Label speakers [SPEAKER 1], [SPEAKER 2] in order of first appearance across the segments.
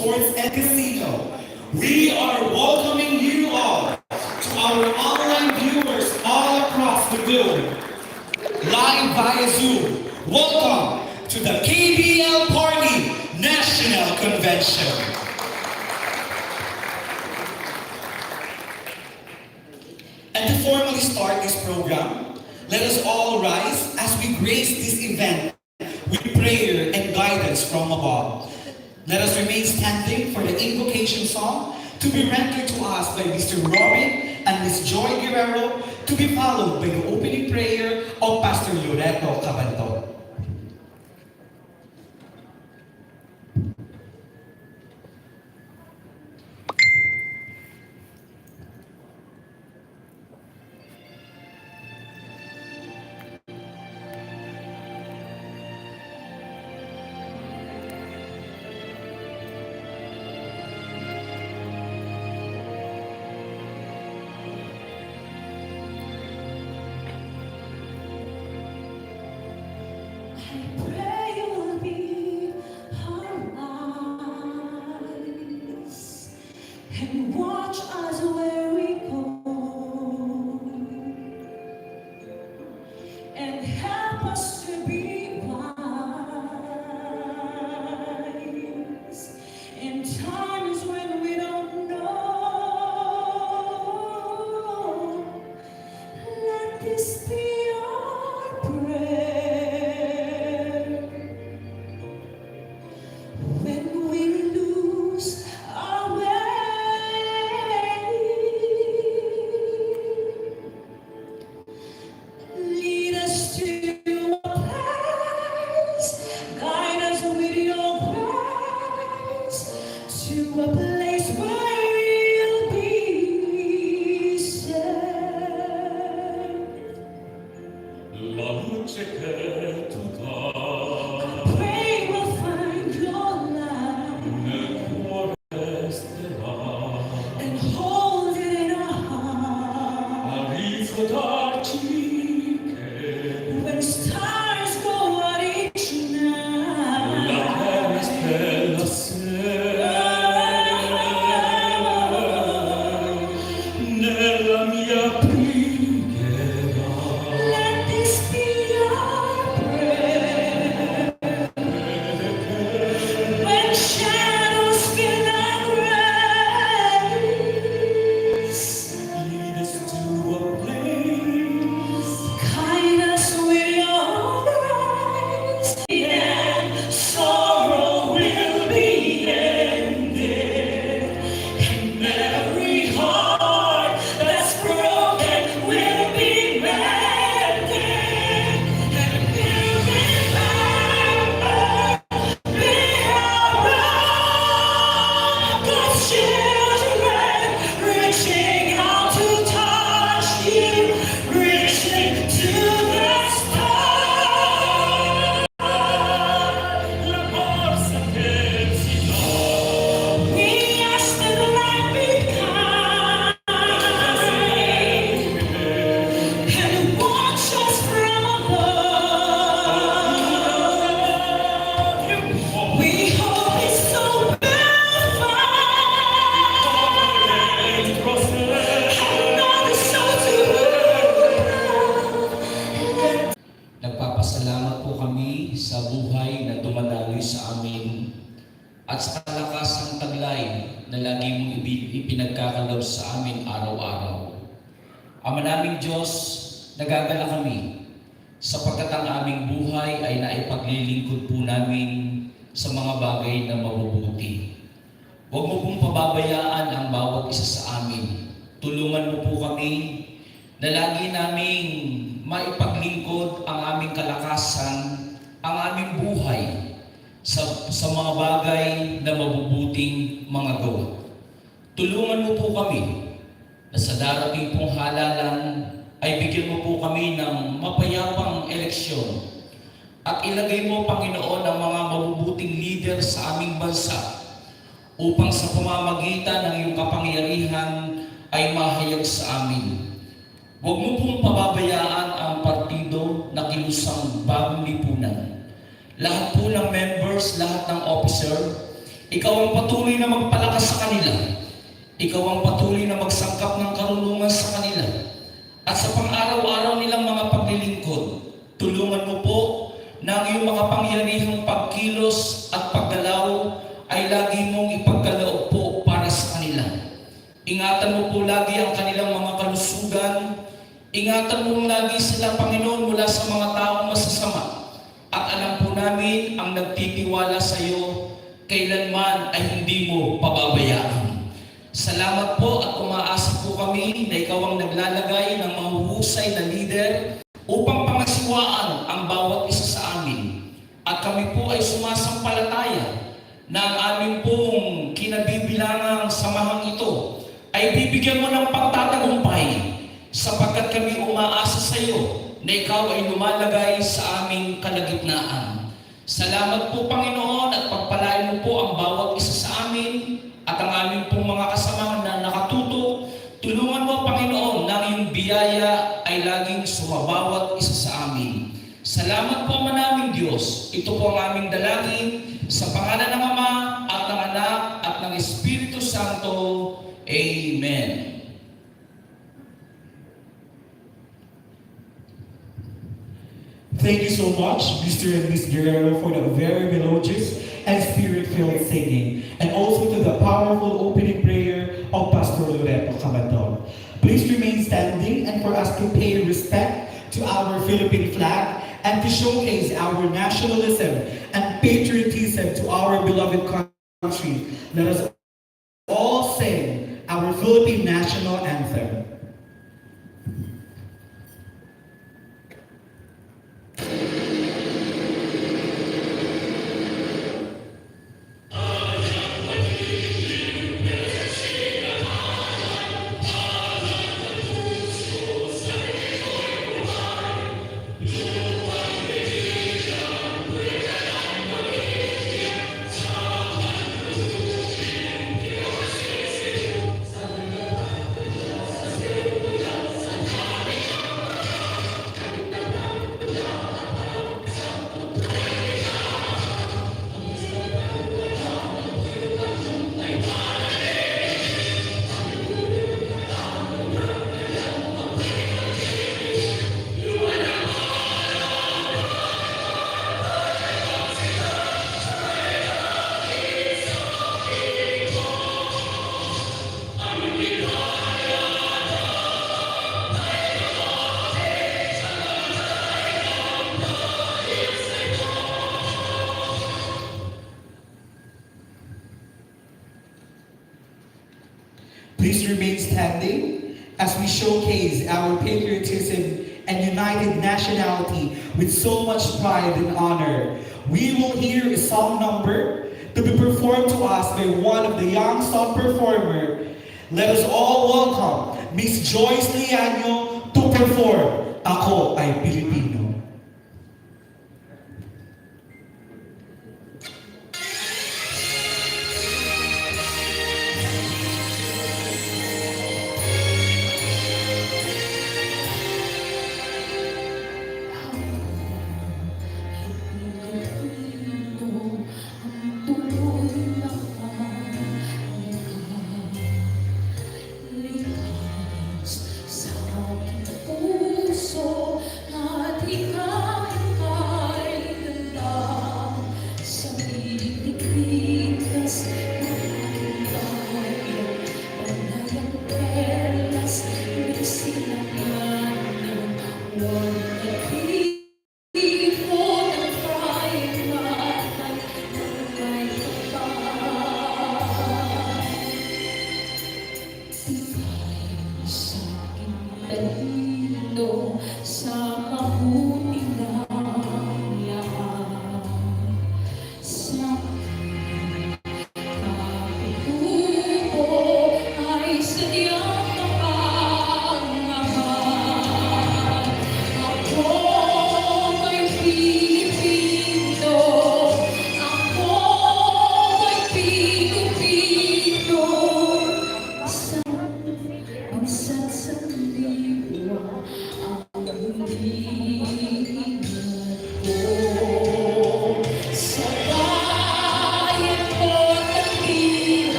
[SPEAKER 1] Resorts and Casino. We are welcoming you all to our online viewers all across the globe. Live via Zoom, welcome to the KBL Party National Convention. And to formally start this program, let us all rise as we grace this event with prayer and guidance from above. Let us remain standing for the invocation song to be rendered to us by Mr. Robin and Ms. Joy Guerrero, to be followed by the opening prayer of Pastor Loreto Cabanto.
[SPEAKER 2] And watch us where we go, and help us to be wise in times when we don't know. Let this be our prayer when we lose our way. Lead us to a place, guide us with your grace, to a place where we'll be saved.
[SPEAKER 3] La luce che tu
[SPEAKER 2] I
[SPEAKER 3] dai
[SPEAKER 2] pray we'll find your light
[SPEAKER 3] nel cuore resterà
[SPEAKER 2] and hold it in our heart.
[SPEAKER 3] a ricordarci che
[SPEAKER 2] When stars go out each
[SPEAKER 3] la
[SPEAKER 2] night,
[SPEAKER 3] terra è stella sera nella mia preghiera.
[SPEAKER 2] let this be our prayer. When shadows fill our grace,
[SPEAKER 3] Lead us to a place
[SPEAKER 2] guide us with your grace, and sorrow will be ended, and every heart that's broken will be mended, and we'll remember we are all God's children, reaching out to touch you, reaching to the stars.
[SPEAKER 3] la forza che ci dà.
[SPEAKER 2] We ask that the light be kind and watch us from above. We hope it's so beautified and not so too.
[SPEAKER 4] Nagpapasalamat po kami sa buhay na dumadaloy sa amin at sa lakas ng taglay na lagi mong ipinagkakalob sa amin araw-araw. Ama naming Diyos, nagagala kami sapagkat ang aming buhay ay naipaglilingkod po namin sa mga bagay na mabubuti. Huwag mo pong pababayaan ang bawat isa sa amin. Tulungan mo po kami na lagi naming maipaglingkod ang aming kalakasan, ang aming buhay sa mga bagay na mabubuting mga gawa. Tulungan mo po kami na sa darating pong halalan ay bigyan mo po kami ng mapayapang eleksyon at ilagay mo, Panginoon, ang mga mabubuting leader sa aming bansa upang sa pamamagitan ng iyong kapangyarihan ay mahayag sa amin. Huwag mo pong pababayaan ang partido na Kilusang Bagong Lipunan. Lahat po ng members, lahat ng officer, Ikaw ang patuloy na magpalakas sa kanila. Ikaw ang patuloy na magsangkap ng karunungan sa kanila. At sa pang-araw-araw nilang mga paglilingkod, tulungan mo po na ang iyong makapangyarihang pagkilos at paggalaw ay lagi mong ipagkaloob po para sa kanila. Ingatan mo po lagi ang kanilang mga kalusugan. Ingatan mo lagi sila, Panginoon, mula sa mga taong masasama. At alam po namin ang nagtitiwala sa iyo, kailanman ay hindi mo pababayaan. Salamat po at umaasa po kami na ikaw ang naglalagay ng mahuhusay na leader upang pangasiwaan ang bawat isa sa amin. At kami po ay sumasampalataya na ang amin pong kinabibilangang samahang ito ay bibigyan mo ng pagtatagumpay sapagkat kami umaasa sa iyo na ikaw ay lumalagay sa aming kalagitnaan. Salamat po, Panginoon, at pagpalain mo po ang bawat isa sa amin at ang aming pong mga kasama na nakatuto. Tulungan mo, Panginoon, na ang iyong biyaya ay laging sumabawat isa sa amin. Salamat po, manaming Diyos. Ito po ang aming dalangin sa pangalan ng Ama at ng Anak at ng Espiritu Santo. Amen.
[SPEAKER 1] Thank you so much, Mr. and Miss Guerrero, for the very melodious and spirit-filled singing, and also to the powerful opening prayer of Pastor Loreto Camadon. Please remain standing and for us to pay respect to our Philippine flag and to showcase our nationalism and patriotism to our beloved country. Let us all sing our Philippine national anthem. Please remain standing as we showcase our patriotism and united nationality with so much pride and honor. We will hear a song number to be performed to us by one of the young song performer. Let us all welcome Miss Joyce Liano to perform Ako Ay Pilipino.
[SPEAKER 2] Sa aking puso,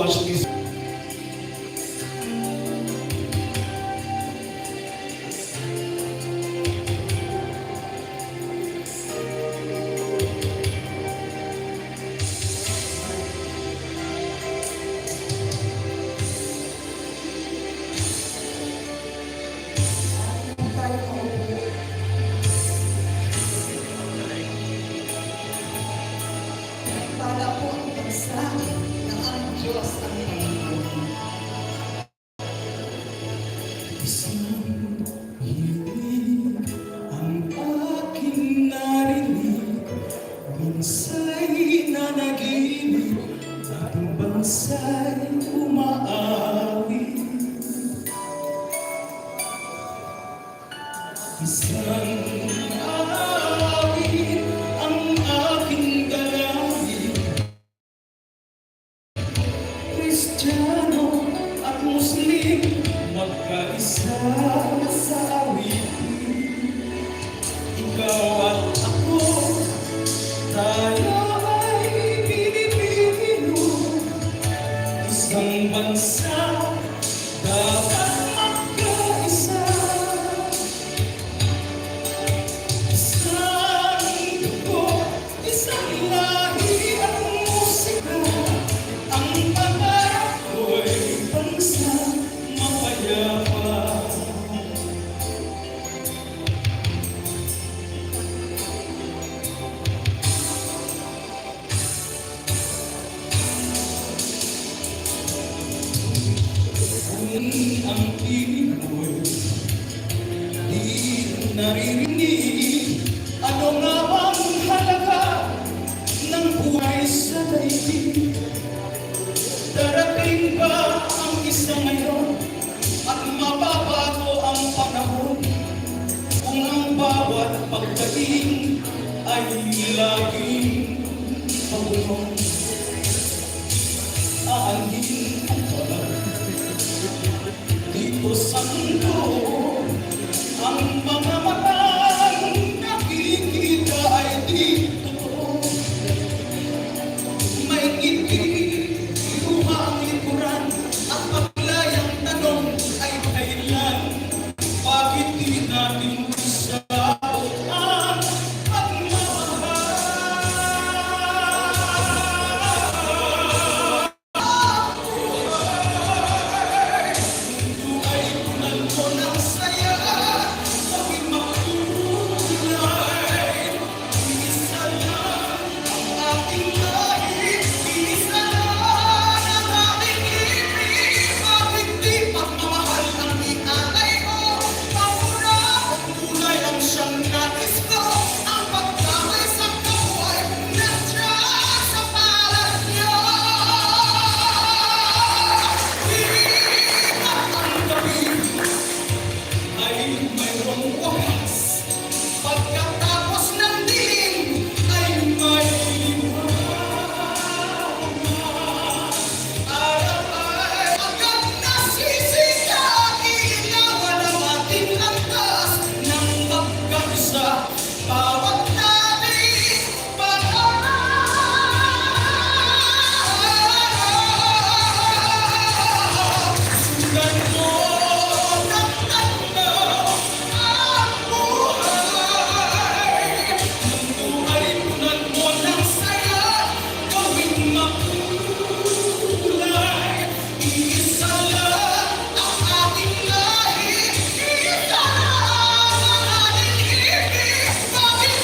[SPEAKER 1] watch this.
[SPEAKER 2] Para po ang bansa na ang Diyos ang Panginoon.
[SPEAKER 3] Isang hiling ang aking narinig, minsa'y nanaginip, ating bansa'y umaawit. Isang awit ang aking dalangin, Kristiyano at Muslim, magkaisa sa awitin. Ikaw at ako, tayo ay Pilipino, isang bansa, dapat magkaisa. Isang dugo, isang lahi at musika, ang pangarap ko'y bansang mapayapa. Kung ang piling ko'y di naririnig, ano nga bang halaga ng buhay sa daigdig? Darating ba ang isa ngayon at mababago ang panahon kung ang bawat pagdating ay laging pagulong? Aanhin ang balat dito sa mundo, ang mga matang nakikita ay di totoo. May ngiti, luha ang likuran, at paglayang tanong ay kailan. Bakit di natin isabot ang pagmamahal? Mundo ay tunal mo ng saya, gawing makulay. Isa lang ang ating lahi, isa lang ang ating ibig. Bakit di pagmamahal ang inalay mo? Pamura, kulay ang siyang nais ko. Ang pagkamay sa kabuhay, nandiyan sa palad niyo. Hirap ang gabi ay mayroong wakas. Pagkatapos ng dilim ay may liwanag. Araw ay agad nasisikat, iinawan ang ating landas ng magkansa. Bawat nating sugat mo ng tanda ang buhay. Mundo ay tunad mo ng saya, gawing makulay. Isa lang ang ating lahi, isa lang ang ating ibig. Bakit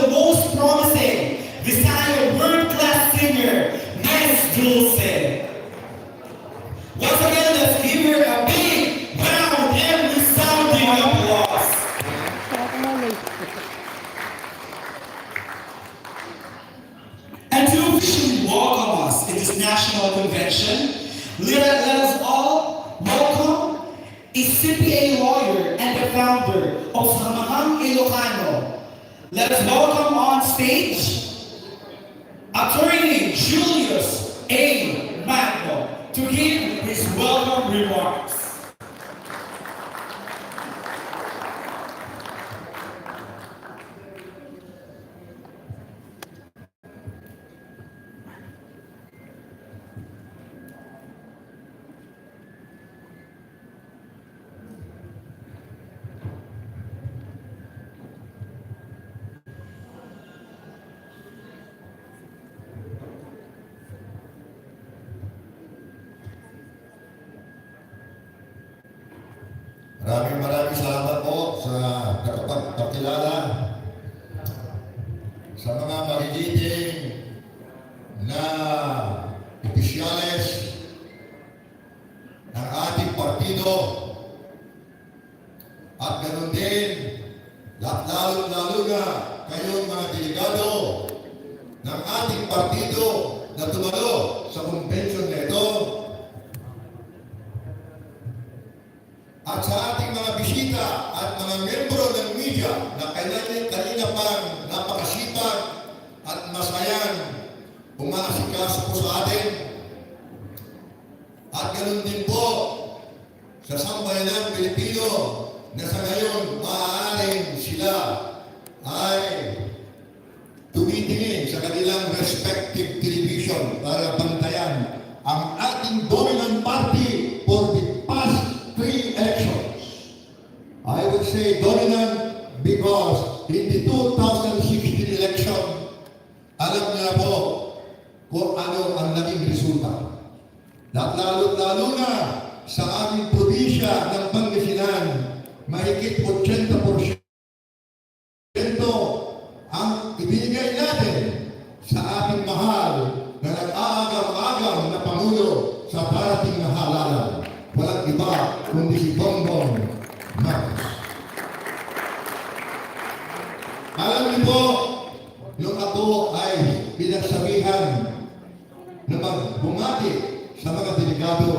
[SPEAKER 1] the most promising Visayas world-class singer, Miss Dulce. Once again, let's give her a big round and resounding applause. And to officially welcome us in this national convention, let us all welcome a CPA lawyer and the founder of Samahang Ilocano. Let us welcome on stage Attorney Julius A. Magno to give his welcome remarks.
[SPEAKER 5] Maraming salamat po sa kapagpakilala sa mga magigiting na opisyales ng ating partido at ganoon din lalo na kayong mga delegado ng ating partido na tumalo sa convention na ito. At sa ating mga bisita at mga membro ng media na kanina pang napakasipag at masayang umaasikaso po sa atin. At ganoon din po sa sambayanang Pilipino na sa ngayon maaaring sila ay tumitingin sa kanilang respective television para bantayan ang ating dominant party for the past 3 elections. I would say dominant because in the 2016 election, alam niya po kung ano ang naging resulta. At lalo na sa aming probinsya ng Pangasinan, mahigit 80% ang ibinigay natin sa ating mahal na nag-aagam-agam na Pangulo sa darating na halalan. Walang iba kundi si Bagong. Alam niyo po, nung ako ay pinagsabihan na magbumati sa mga delegado,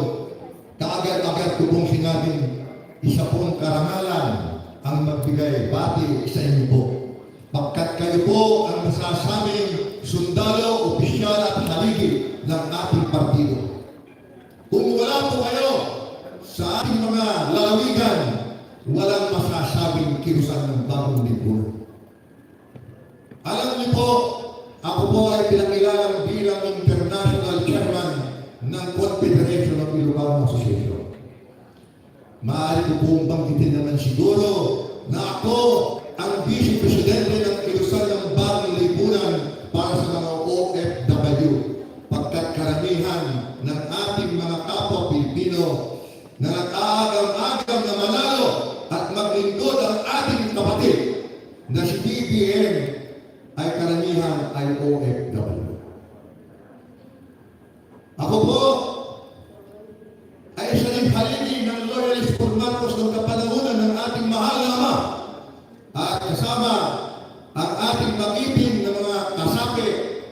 [SPEAKER 5] kaagad-agad ko pong sinabing isa pong karangalan ang magbigay bati sa inyo po. Pagkat kayo po ang nasasabing sundalo, opisyal at haligi ng ating partido. Kung wala po kayo sa ating mga lalawigan, walang masasabing kilusang ng bagong Lipunan. Alam niyo po, ako po ay pinakilala bilang International Chairman ng Confederation of Ilocano Association. Maaari ko pong banggitin naman siguro na ako ang Vice Presidente ng Kilusang ng Bagong Lipunan para sa mga OFW, pagkat karamihan ng ating mga kapwa Pilipino na nag-aagam-agam na manalo at maglingkod ang ating kapatid na si BBM ay karamihan ay OFW. Ako po ay isa rin haligi ng loyalist for Marcos ng kapanahunan ng ating mahal na ama at kasama ang ating mag-ibig na mga kasapi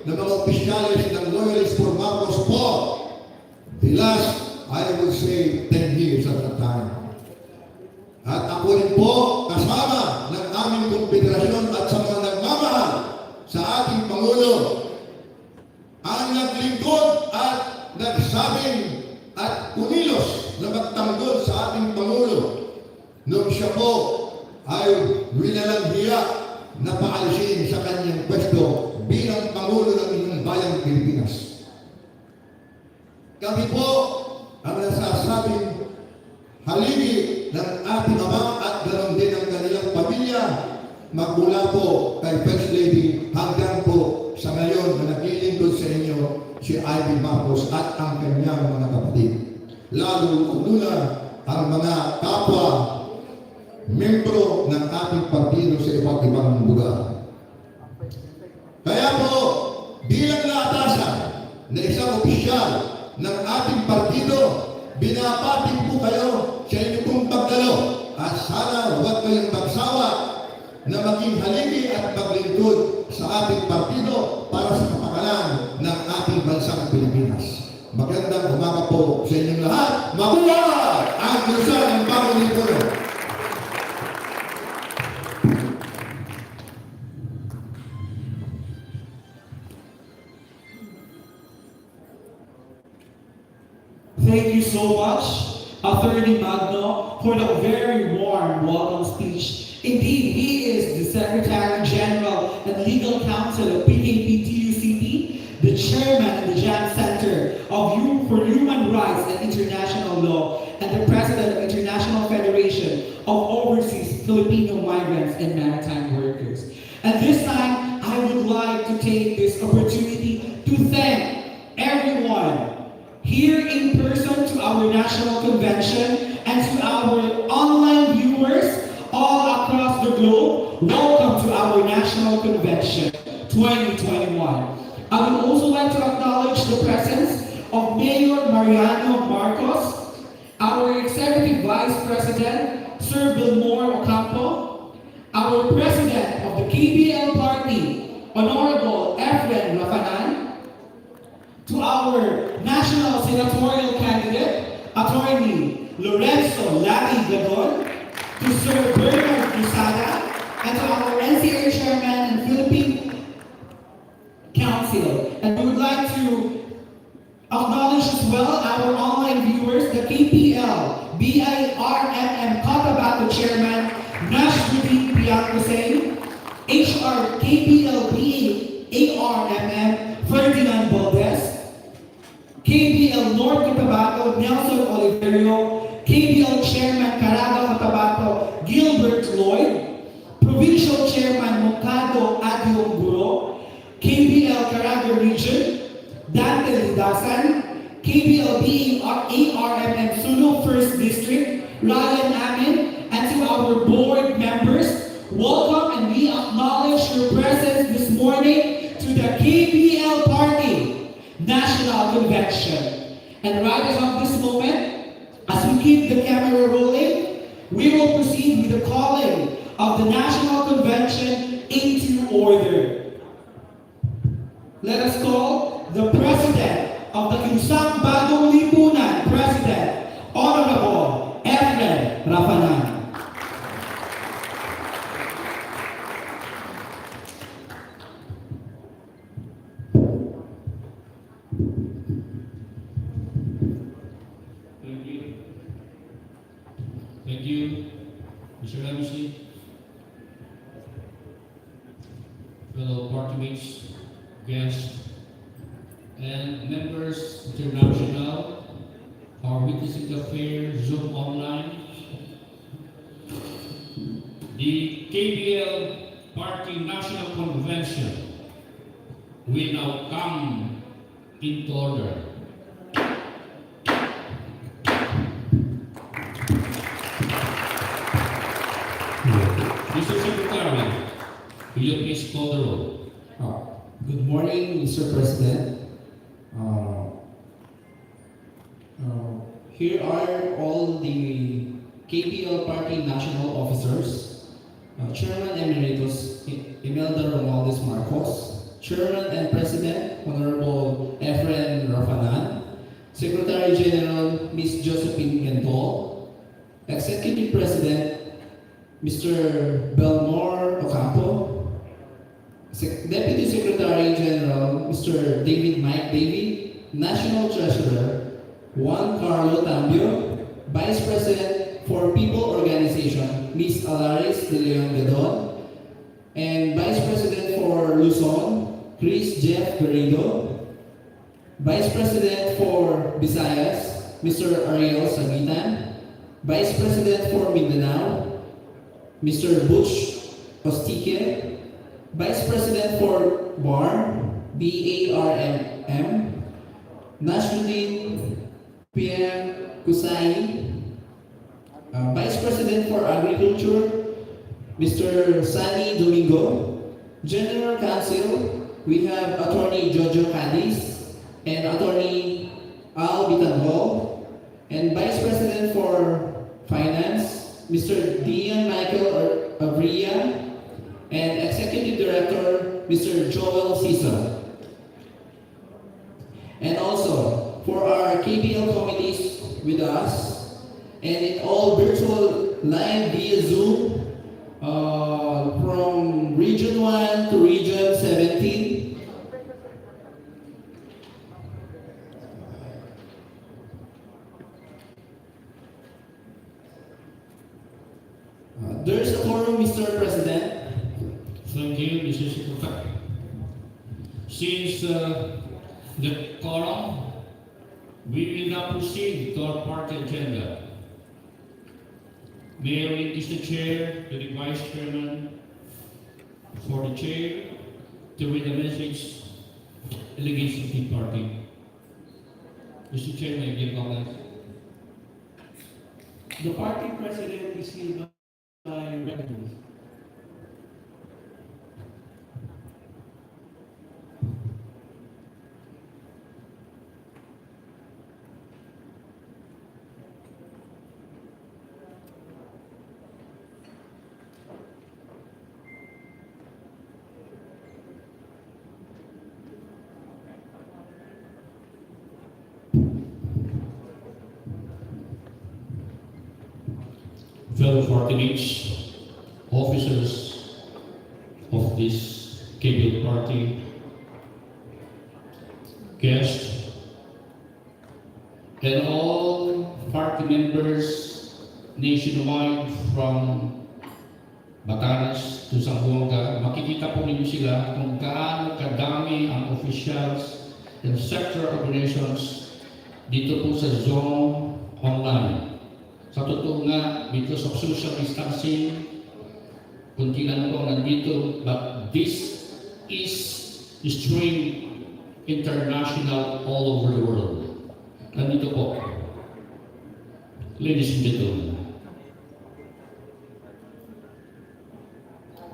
[SPEAKER 5] na mga opisyalis ng loyalist for Marcos po. The last, I would say, 10 years at that time. At ako rin po kasama ng aming konfederasyon at sa mga nagmamahal sa ating Pangulo ang naglingkod at nagsabing at kumilos na magtanggol sa ating Pangulo nung siya po ay winalang hiya na paalisin sa kanyang pwesto bilang Pangulo ng inyong bayang Pilipinas. Kami po ang nasasabing haligi ng ating ama at ganoon din ang kanilang pamilya magmula po kay First Lady hanggang po sa ngayon na naglilingkod sa inyo si Ivy Marcos at ang kanyang mga kapatid. Lalo na ang mga kapwa membro ng ating partido sa iba't ibang lugar. Kaya po, bilang naatasan na isang opisyal ng ating partido, binapating po kayo sa inyong pong pagdalo at sana huwag kayong magsawa na maging haligi at maglingkod sa ating partido para sa kapakanan ng ating bansang Pilipinas. Magandang umaga po sa inyong lahat. Mabuhay ang Kilusang ng Bagong Lipunan.
[SPEAKER 1] Thank you so much, Attorney Magno, for the very warm welcome speech. Indeed, he is the Secretary General and Legal Counsel of PKP-TUCP, the Chairman of the Jam Center for Human Rights and International Law, and the President of International Federation of Overseas Filipino Migrants and Maritime Workers. At this time, I would like to take this opportunity to thank everyone here in person to our national convention and to our online viewers all across the globe. Welcome to our national convention 2021. I would also like to acknowledge the presence of Mayor Mariano Marcos, our Executive Vice President, Sir Bilmore Ocampo, our President of the KBL Party, Honorable Efren Rafanan, to our National Senatorial Candidate, Attorney Lorenzo Larry Gadon, to Sir Bernard Cruzada, and to our NCA Chairman and Philippine Council. And we would like to acknowledge as well our online viewers, the KPL BIRMM Cotabato Chairman, Nashruddin Piancosay, HR KPL BARMM Ferdinand Valdez, KBL North Cotabato Nelson Oliverio, KBL Chairman Caraga Cotabato Gilbert Lloyd, Provincial Chairman Mokado Adyong Guro, KBL Caraga Region Dante Lidasan, KBL ARMM Sulu 1st District Ryan Amin, and to our board members, welcome, and we acknowledge your presence this morning to the KBL Party National Convention. And right as of this moment, as we keep the camera rolling, we will proceed with the calling of the National Convention into order. Let us call the President of the Kilusang Bagong Lipunan, President, Honorable Efren Rafanan.
[SPEAKER 4] Thank you, Mr. MC, fellow party mates, guests, and members international, our witnessing the fair Zoom online, the KBL Party National Convention will now come into order. Mr. Secretary, will you please call the roll?
[SPEAKER 6] Good morning, Mr. President. Here are all the KPL Party national officers. Chairman Emeritus Imelda Romualdez Marcos, Chairman and President Honorable Efren Rafanan, Secretary General Ms. Josephine Gentol, Executive President Mr. Belmore Ocampo, Deputy Secretary General Mr. David Mike Davey, National Treasurer Juan Carlo Tambio, Vice President for People Organization Ms. Alaris De Leon Gadon, and Vice President for Luzon Chris Jeff Garrido, Vice President for Visayas Mr. Ariel Sagitan, Vice President for Mindanao Mr. Butch Ostique, Vice President for BARM, BARMM, Nashruddin PM Kusai, Vice President for Agriculture, Mr. Sani Domingo, General Counsel, we have Attorney Jojo Cadiz and Attorney Al Bitanho, and Vice President for Finance, Mr. Dian Michael Avria, and Executive Director, Mr. Joel Cisa. And also, for our KPL committees with us, and in all virtual live via Zoom, from Region 1 to Region 17. There's a quorum, Mr. President.
[SPEAKER 7] Thank you, Mr. Secretary. Since the quorum, we will now proceed to our party agenda. May I release the chair to the vice chairman for the chair to read the message against the Tea Party. Mr. Chair, may I give comments?
[SPEAKER 6] The party president is hereby recognized.
[SPEAKER 7] Fellow party mates, officers of this KPL party, guests, and all party members nationwide from Batanes to Zamboanga, makikita po ninyo sila kung gaano kadami ang officials and sector organizations dito po sa Zone Online. Sa totoo nga, because of social distancing, kunti lang po nandito, but this is streamed international all over the world. Nandito po. Ladies and gentlemen,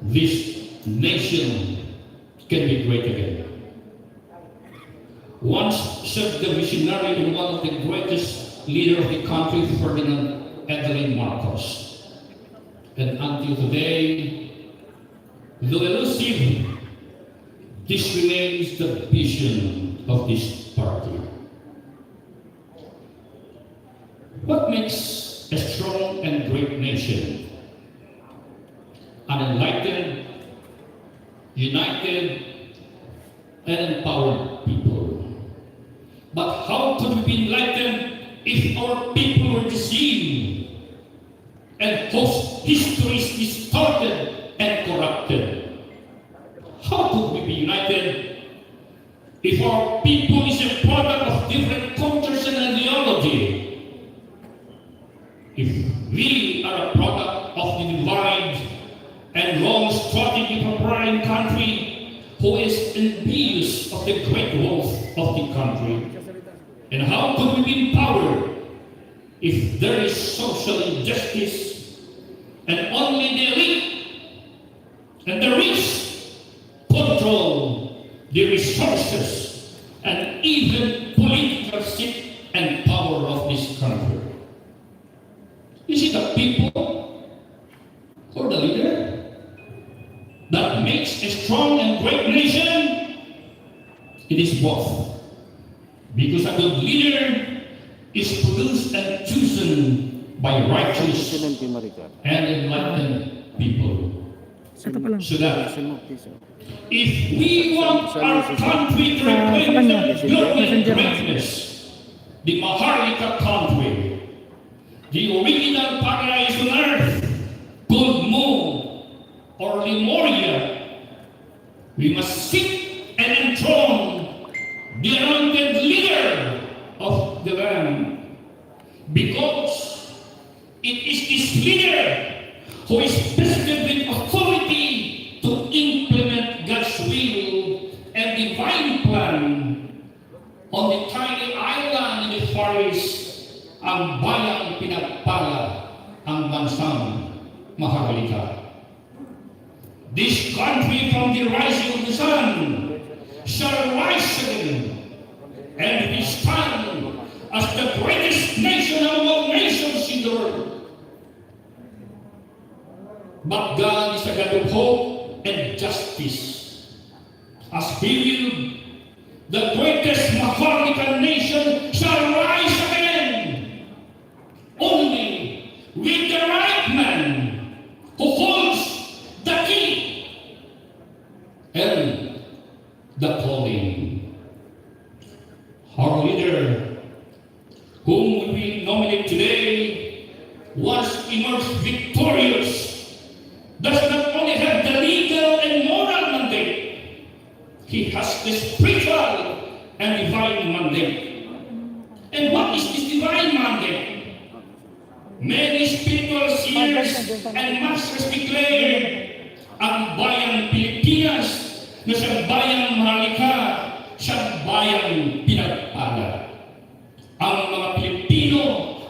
[SPEAKER 7] this nation can be great again. Once said the visionary and one of the greatest leader of the country, Ferdinand Evelyn Marcos. And until today, though elusive, this remains the vision of this party. What makes a strong and great nation? An enlightened, united, and empowered people. But how could we be enlightened if our people were deceived and whose history is distorted and corrupted? How could we be united if our people is a product of different cultures and ideology? If we are a product of the divided and wrong strategy of a foreign country who is envious of the great wealth of the country? And how could we be empowered if there is social injustice and only the elite and the rich control the resources and even political seat and power of this country? Is it the people or the leader that makes a strong and great nation? It is both. Because a good leader is produced and chosen by righteous and enlightened people. So that if we want our country to represent the global greatness, the Maharlika country, the original paradise on earth, Good Moon or Lemuria, we must sit and enthrone the anointed leader of the land, because it is this leader who is vested with authority to implement God's will and divine plan on the tiny island in the forest, ang bayang pinagpala, ang bansang Maharlika. This country from the rising of the sun as the greatest nation among all nations in the world. But God is a God of hope and justice. As He will, the greatest Maharlika nation shall rise again. Only with the right man who holds the key and the calling. Our leader, whom we nominate today, was emerged victorious, does not only have the legal and moral mandate, he has the spiritual and divine mandate. And what is this divine mandate? Many spiritual seers and masters declare ang bayang Pilipinas na siyang bayang mahalika, siyang bayang pinagpala. Ang mga Pilipino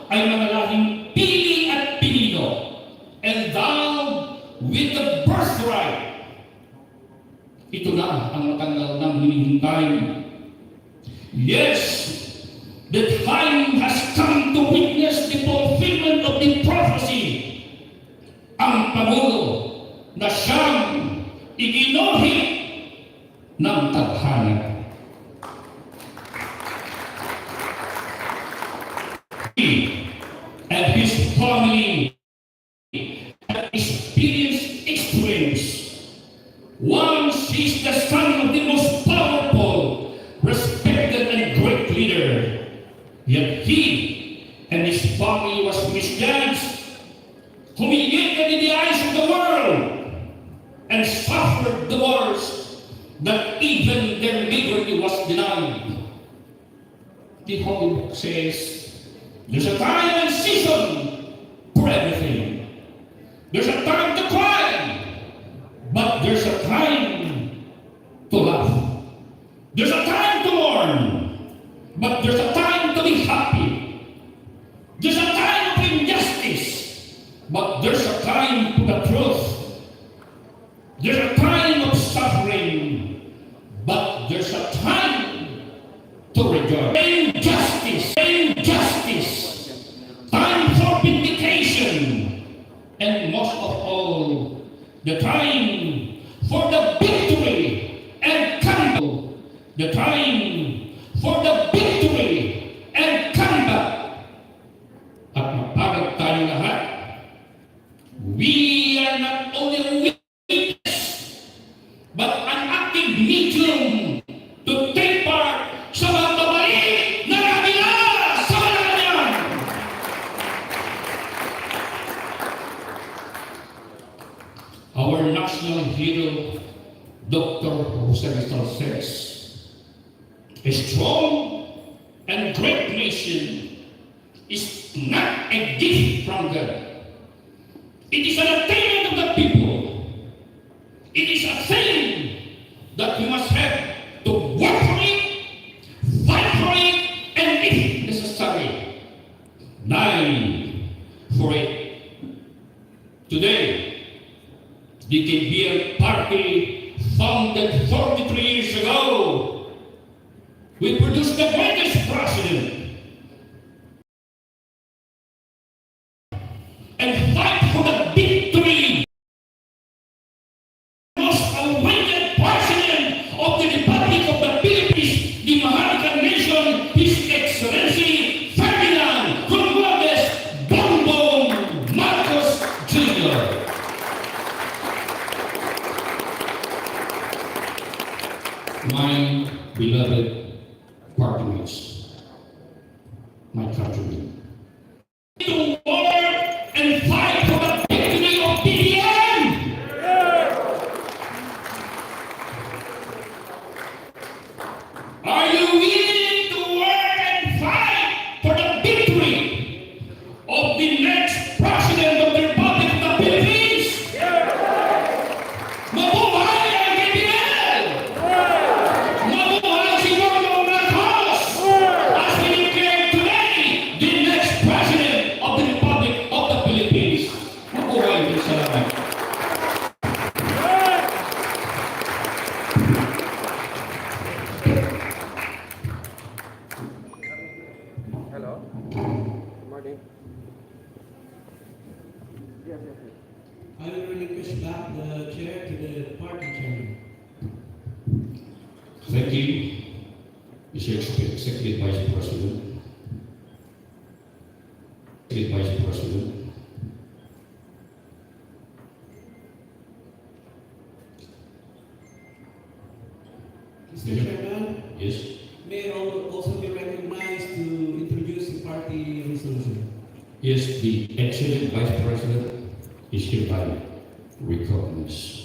[SPEAKER 7] ay mga lahing pili at pinino, endowed with the birthright. Ito na ang matanggal ng hinihintay. Yes, the time has come to witness the fulfillment of the prophecy. Ang Pangulo na siyang iginuhi ng tadhana. He and his family have experienced experience. Once he is the son of the most powerful, respected and great leader. Yet he and his family was misjudged, humiliated in the eyes of the world, and suffered the worst, that even their liberty was denied. The Holy Book says, there's a time and season for everything. There's a time to cry, but there's a time to laugh. There's a time to mourn, but there's a time to be happy. There's a time of injustice, but there's a time to the truth. There's a time of suffering, but there's a time to rejoice. Injustice, injustice, time for vindication, and most of all, the time for the victory and comeback. The time for the victory and comeback. At mapagod tayo lahat. We are not only a witness, but an active medium to take part sa mga babalik na nakilala sa Malacanang. Our national hero, Dr. Jose Rizal says, a strong and great nation is not a gift from God. It is an attainment of the people. It is a thing that we must have to work for it, fight for it, and if necessary, die for it. Today, the KBL party, founded 43 years ago, we produced the greatest president and fight for the victory. Most awaited president of the Republic of the Philippines, the Maharlika nation, His Excellency Ferdinand Bagong Marcos Jr. My beloved partners, my countrymen, to work and fight for the victory of BBM. Are you willing to work and fight for the victory of the next president of the Republic of the Philippines? Mabuhay ang BBM! Mabuhay si Bagong as we declare today the next Thank you, Mr. Executive Vice President. Executive Vice President.
[SPEAKER 6] Mr. Chairman,
[SPEAKER 7] Yes.
[SPEAKER 6] may I also be recognized to introduce the party resolution.
[SPEAKER 7] Yes, the Executive Vice President is hereby recognized.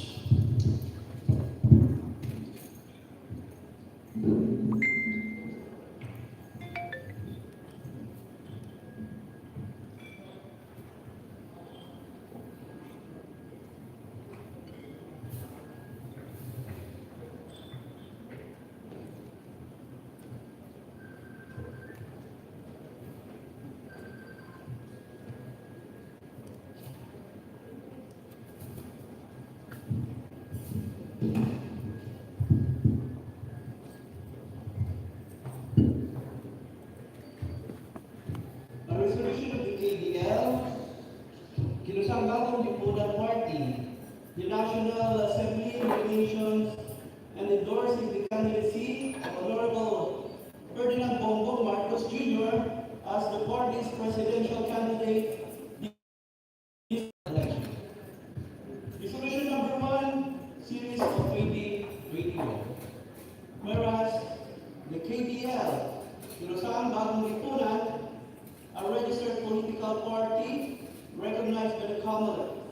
[SPEAKER 6] A resolution of the KDL, Kilusang Bagong Lipunan Party, the National Assembly nominations and endorsing the candidacy of Honorable Ferdinand Bongbong Marcos Jr. as the party's presidential candidate this election. Resolution number 1, series of 2021. Whereas the KDL, Kilusang Bagong Lipunan, a registered political party recognized by the Commonwealth,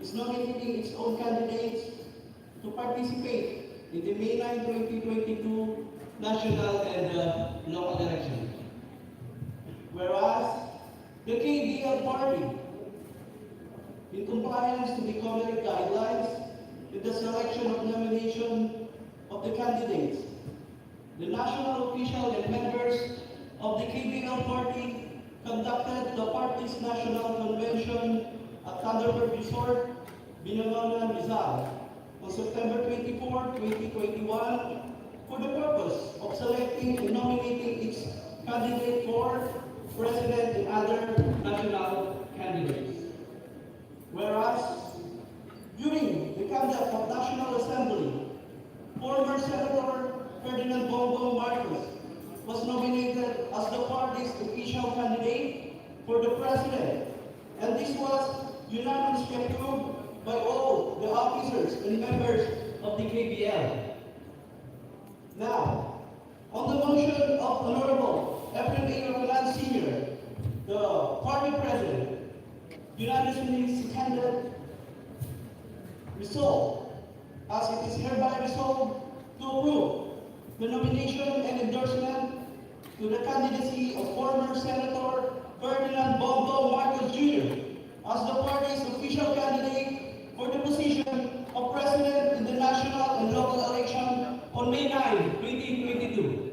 [SPEAKER 6] is nominating its own candidates to participate in the May 9, 2022 national and local elections. Whereas the KDL party, in compliance to the Commonwealth guidelines in the selection of nomination of the candidates, the national official and members of the KDL party conducted the party's national convention at Thunderbird Resort, Binangonan, Rizal, on September 24, 2021, for the purpose of selecting and nominating its candidate for president and other national candidates. Whereas, during the conduct of National Assembly, former Senator Ferdinand Bongbong Marcos was nominated as the party's official candidate for the president, and this was unanimously approved by all the officers and members of the KBL. Now, on the motion of Honorable Efren A. Roland Sr., the party president, unanimously seconded, resolved, as it is hereby resolved, to approve the nomination and endorsement to the candidacy of former Senator Ferdinand Bongbong Marcos Jr. as the party's official candidate for the position of president in the national and local election on May 9, 2022.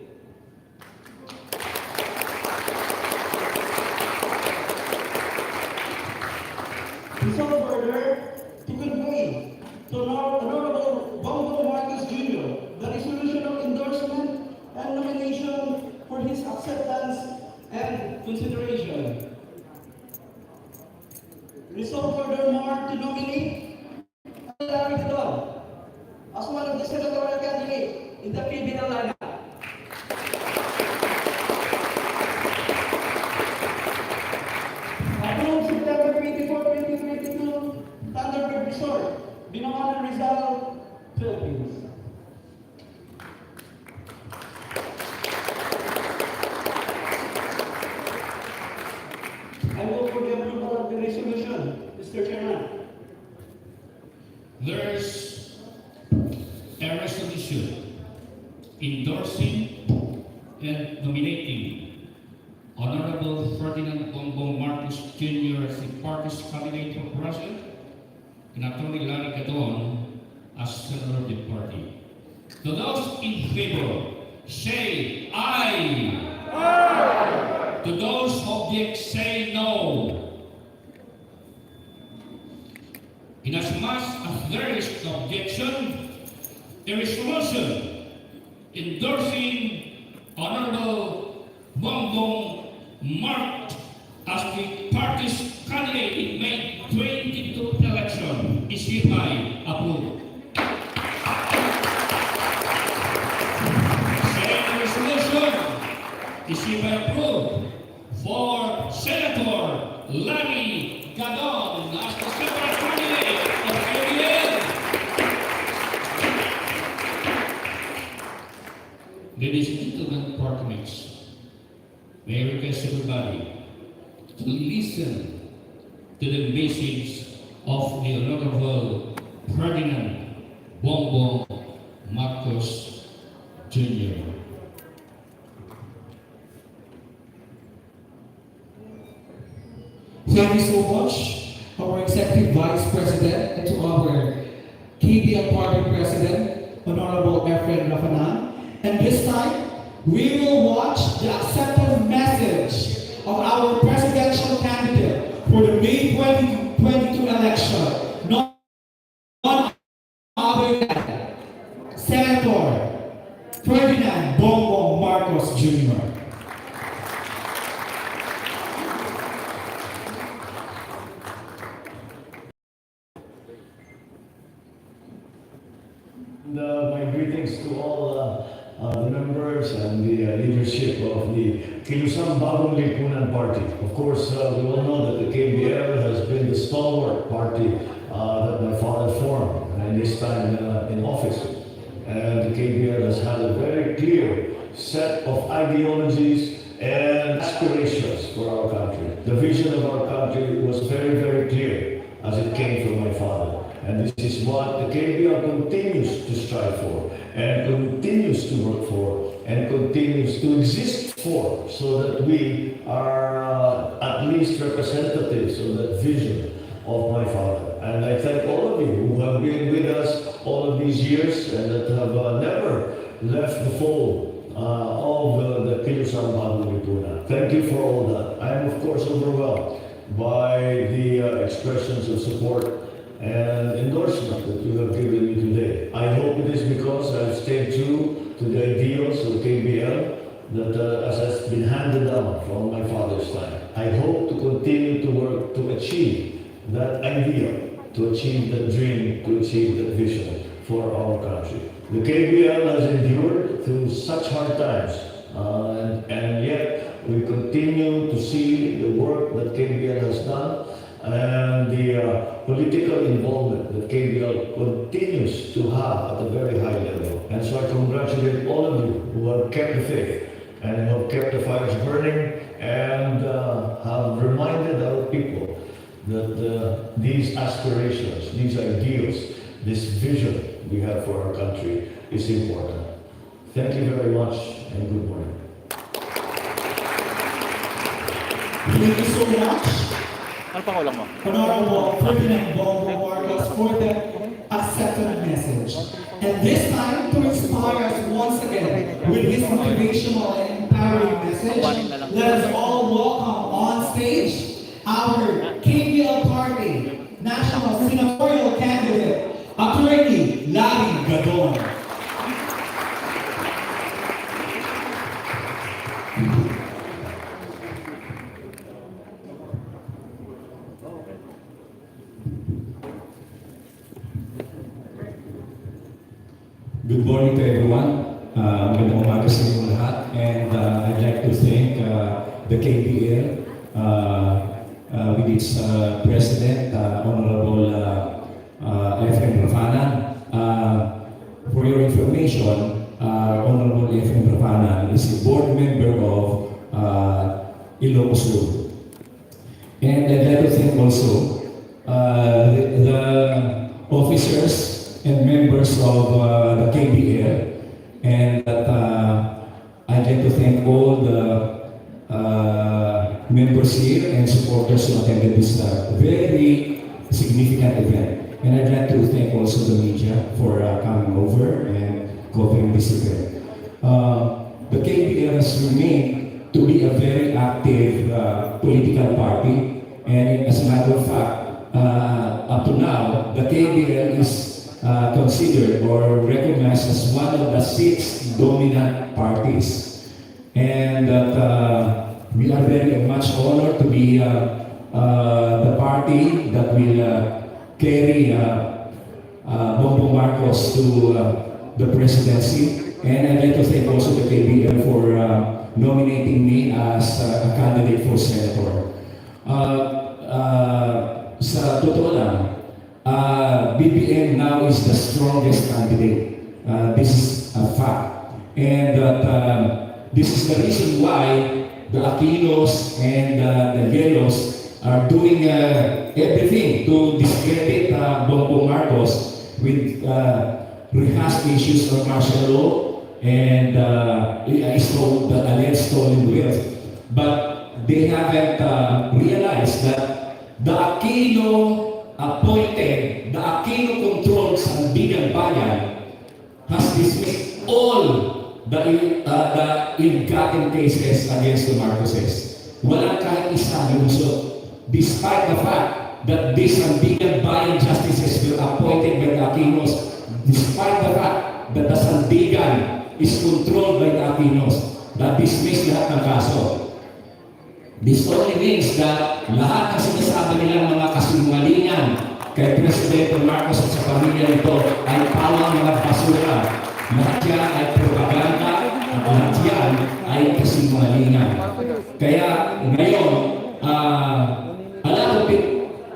[SPEAKER 6] Resolved further to convey to Honorable Bongbong Marcos Jr. the resolution of endorsement and nomination for his acceptance and consideration. Resolved furthermore to nominate Larry Gadon as one of the senatorial candidates in the PBL lineup. Approved September 24, 2022, Thunderbird Resort, Binangonan, Rizal, Philippines. I move for the approval of the resolution, Mr. Chairman.
[SPEAKER 7] There's a resolution endorsing and nominating Honorable Ferdinand Bongbong Marcos Jr. as the party's candidate for president and Attorney Larry Gadon as senator of the party. To those in favor, say aye. Aye. To those who object, say no. Inasmuch as there is no objection, the resolution endorsing Honorable Bongbong Marcos as the party's candidate in May 22 election is hereby approved. is hereby approved for Senator Larry Gadon as the separate candidate of KBL. Ladies and gentlemen, party mates, may I request everybody to listen to the message of the Honorable Ferdinand Bongbong Marcos Jr.
[SPEAKER 6] Thank you so much, our Executive Vice President, and to our KBL Party President, Honorable Efren Rafanan. And this time, we will watch the acceptance message of our presidential candidate for the May 2022 election, none other than Senator Ferdinand Bongbong Marcos Jr.
[SPEAKER 8] My greetings to all the members and the leadership of the Kilusang Bagong Lipunan party. Of course, we all know that the KBL has been the stalwart party that my father formed in his time in office. And the KBL has had a very clear set of ideologies and aspirations for our country. The vision of our country was very, very clear as it came from my father. And this is what the KBL continues to strive for, and continues to work for, and continues to exist for, so that we are at least representatives of that vision of my father. And I thank all of you who have been with us all of these years and that have never left the fold of the Kilusang Bagong Lipunan. Thank you for all that. I am, of course, overwhelmed by the expressions of support and endorsement that you have given me today. I hope it is because I've stayed true to the ideals of KBL that as has been handed down from my father's time. I hope to continue to work to achieve that ideal, to achieve that dream, to achieve that vision for our country. The KBL has endured through such hard times, and yet we continue to see the work that KBL has done and the political involvement that KBL continues to have at a very high level. And so I congratulate all of you who have kept the faith and who have kept the fires burning and have reminded our people that these aspirations, these ideals, this vision we have for our country is important. Thank you very much and good morning.
[SPEAKER 6] Thank you so much, Honorable Ferdinand Bongbong Marcos, for the acceptance message. And this time, to inspire us once again with his motivational and empowering message, let us all welcome on stage our KBL Party National Senatorial Candidate, Attorney Larry Gadon.
[SPEAKER 9] Good morning to everyone. Magandang umaga sa inyong lahat. And I'd like to thank the KBL with its President, Honorable Efren Rafanan. For your information, Honorable Efren Rafanan is a board member of Ilocos Sur. And I'd like to thank also the officers and members of the KBL, and that I'd like to thank all the members here and supporters who attended this very significant event. And I'd like to thank also the media for coming over and covering this event. The KBL has remained to be a very active political party, and as a matter of fact, up to now, the KBL is considered or recognized as one of the 6 dominant parties. And that we are very much honored to be the party that will carry Bongbong Marcos to the presidency. And I'd like to thank also the KBL for nominating me as a candidate for senator. Sa totoo lang, BBM now is the strongest candidate. This is a fact. And this is the reason why the Aquinos and the Yelos are doing everything to discredit Bongbong Marcos with rehashed issues of martial law and the alleged stolen wealth. But they haven't realized that the Aquino appointed, the Aquino-controlled Sandigan Bayan has dismissed all the ill-gotten cases against the Marcoses. Walang kahit isa lumusot, despite the fact that these Sandigan Bayan justices were appointed by the Aquinos, despite the fact that the Sandigan is controlled by the Aquinos, that dismiss lahat ng kaso. This only means that lahat ng sinasabi nilang mga kasinungalingan kay Presidente Marcos at sa pamilya nito ay pawang mga basura. Lahat yan ay propaganda at lahat yan ay kasinungalingan. Kaya ngayon, a lot of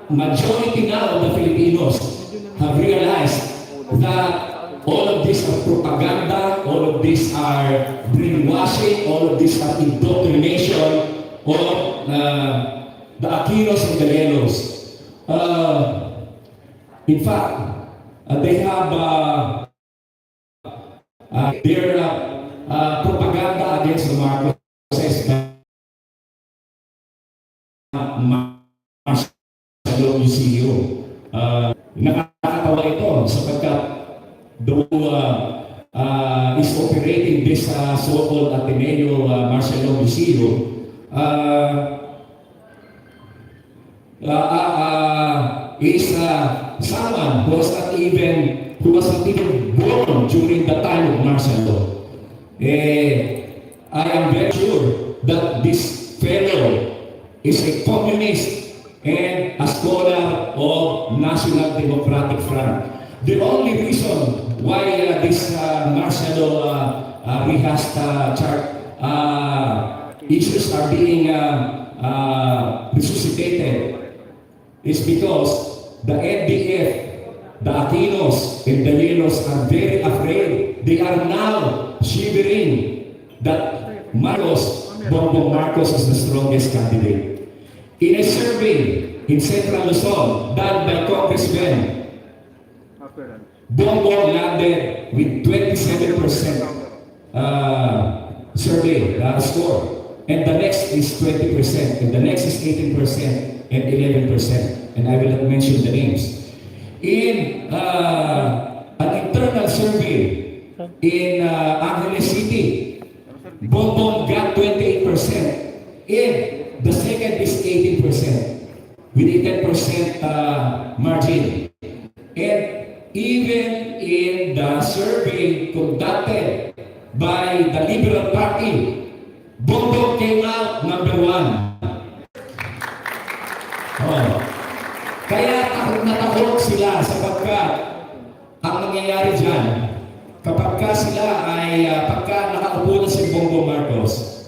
[SPEAKER 9] majority now of the Filipinos have realized that all of these are propaganda, all of these are brainwashing, all of these are indoctrination of the Aquinos and the Yelos. In fact, they have their propaganda against the Marcoses. Marcelo Museum. Nakakatawa ito sapagkat though is operating this so-called Ateneo Marcelo Museum, is someone who was not even born during the time of Marcelo. I am very sure that this fellow is a communist and a scholar of National Democratic Front. The only reason why this Marcelo rehashed issues are being resuscitated is because the NDF, the Aquinos, and the Yelos are very afraid. They are now shivering that Bongbong Marcos is the strongest candidate. In a survey in Central Luzon done by Congressman, Bongbong landed with 27% survey score. And the next is 20%, and the next is 18%, and 11%. And I will not mention the names. In an internal survey in Angeles City, Bongbong got 28%, and the second is 18%, with a 10% margin. And even in the survey conducted by the Liberal Party, Bagong came out number 1. Kaya takot na takot sila sapagkat ang nangyayari dyan, kapag sila ay pagka nakaupo na si Bongbong Marcos,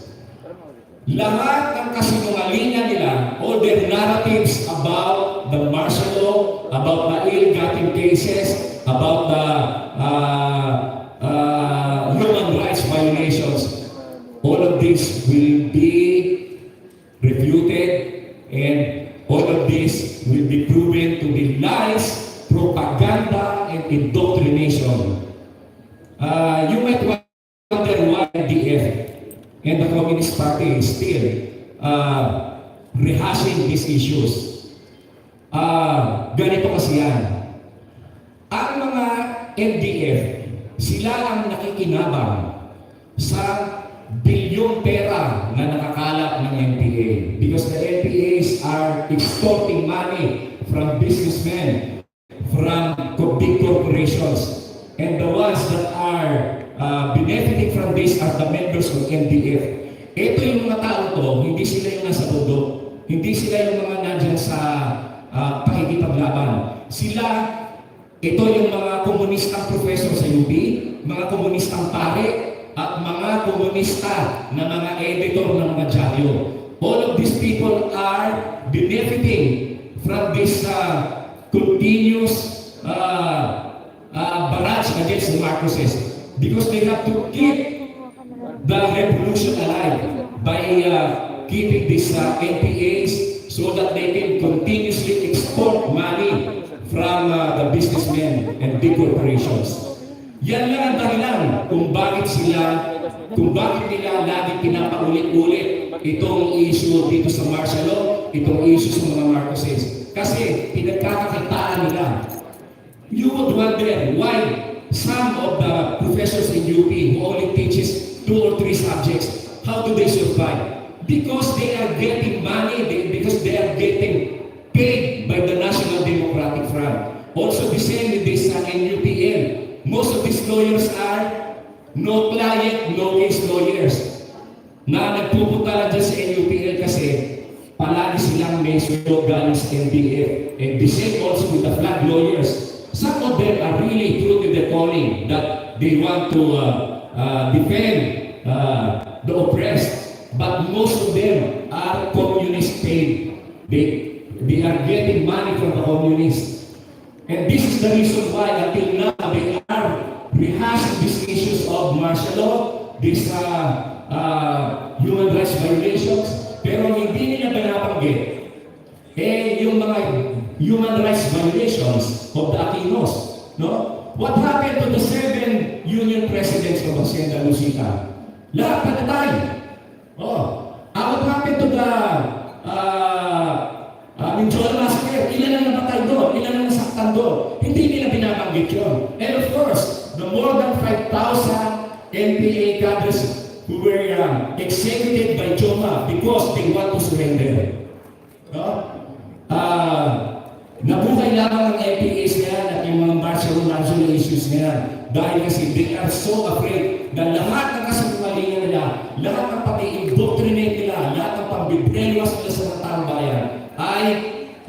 [SPEAKER 9] lahat ng kasinungalingan nila, all their narratives about the martial law, about the ill-gotten cases, about the human rights violations, all of this will be refuted and all of this will be proven to be lies, propaganda, and indoctrination. You might wonder why DF and the Communist Party is still rehashing these issues. Ganito kasi yan. Ang mga MDF, sila ang nakikinabang sa bilyong pera na nakakalap ng NPA because the NPAs are extorting money from businessmen, from big corporations, and the ones that are benefiting from this are the members of NDF. Ito yung mga tao to, hindi sila yung nasa bundok, hindi sila yung mga nandyan sa pakikipaglaban. Sila, ito yung mga komunistang professor sa UP, mga komunistang pare, at mga komunista na mga editor ng mga dyaryo. All of these people are benefiting from this continuous barrage against the Marcoses because they have to keep the revolution alive by keeping these NPAs so that they can continuously export money from the businessmen and big corporations. Yan lang ang dahilan kung bakit nila lagi pinapaulit-ulit itong issue dito sa martial law, itong issue sa mga Marcoses. Kasi pinagkakakitaan nila. You would wonder why some of the professors in UP who only teaches 2 or 3 subjects, how do they survive? Because they are getting money, because they are getting paid by the National Democratic Front. Also the same with this NUPL. Most of these lawyers are no client, no case lawyers na nagpupunta lang dyan sa NUPL kasi palagi silang may sweldo galing sa NDF. And the same also with the flag lawyers. Some of them are really true to their calling that they want to defend the oppressed. But most of them are communist paid. They are getting money from the communists. And this is the reason why until now they are rehashing these issues of martial law, these human rights violations, pero hindi nila binabanggit yung mga human rights violations of the Aquinos. No? What happened to the 7 union presidents of Hacienda Lucita? Lahat patay. What happened to the Minjola Massacre? Ilan ang namatay doon? Ilan ang nasaktan doon? Hindi nila binabanggit yun. And of course, the more than 5,000 NPA cadres who were executed by Choma because they want to surrender. Nabuhay lamang ng NPAs niyan at yung mga martial issues niyan dahil kasi they are so afraid na lahat ng kasinungalingan nila, lahat ng pati-indoctrinate nila, lahat ng pambibrainwash nila sa mga taong bayan ay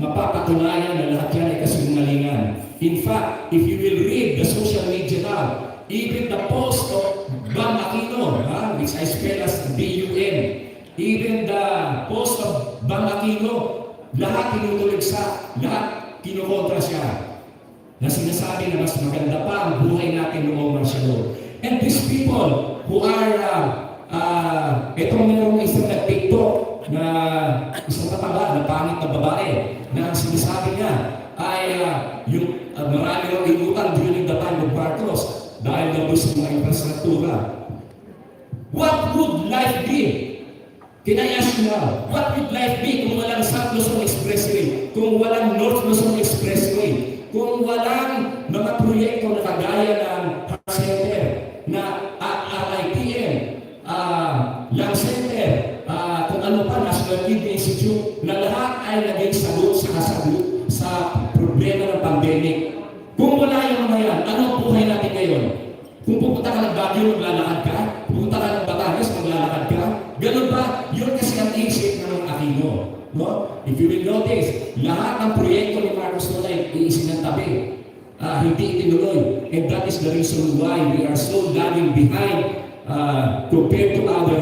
[SPEAKER 9] mapapatunayan na lahat yan ay kasinungalingan. In fact, if you will read the social media now, even the post of Bam Aquino, which I spell as B-U-M, even the post of Bam Aquino, lahat tinutulig sa, lahat kinukontra siya. Na sinasabi na mas maganda pa ang buhay natin noong martial law. And these people who are, itong mayroong isang nag-TikTok na isang mataba, na pangit na babae, na ang sinasabi niya ay yung marami ng inutang during the time of Marcos dahil na sa mga infrastruktura. What would life be? Can I ask you now, what would life be kung walang South Luzon Expressway, kung walang North Luzon Expressway, kung walang mga proyekto na kagaya ng Heart Center, na RITM, Lung Center, kung ano pa, National Kidney Institute, na lahat ay naging sagot sa problema ng pandemic. Kung wala yung mga yan, ano ang buhay natin ngayon? Kung pupunta ka ng Baguio, maglalakad ka? Pupunta ka ng Batangas, maglalakad ka? Ganun ba? Yun kasi ang isip ng Aquino. No? If you will notice, lahat ng proyekto ni Marcos noon ay isinantabi. Hindi itinuloy. And that is the reason why we are so lagging behind compared to other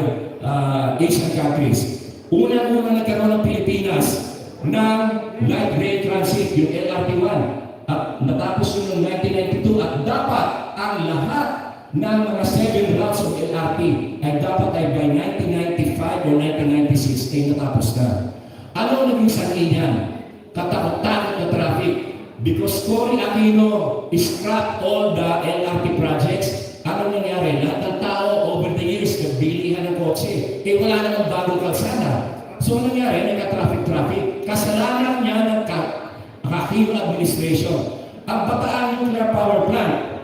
[SPEAKER 9] Asian countries. Unang-unang nagkaroon ng Pilipinas ng light rail transit, yung LRT-1. At natapos yun noong 1992 at dapat ang lahat ng mga 7 routes of LRT ay dapat ay by 1995 or 1996 ay natapos na. Ano naging sanhin yan? Katakot-takot na traffic. Because Cory Aquino scrapped all the LRT projects, ano nangyari? Lahat ng tao over the years nagbilihan ng kotse. Wala namang bagong kalsada. So ano nangyari? Nagka-traffic. Kasalanan niya ng Aquino administration. Ang Bataan Nuclear Power Plant,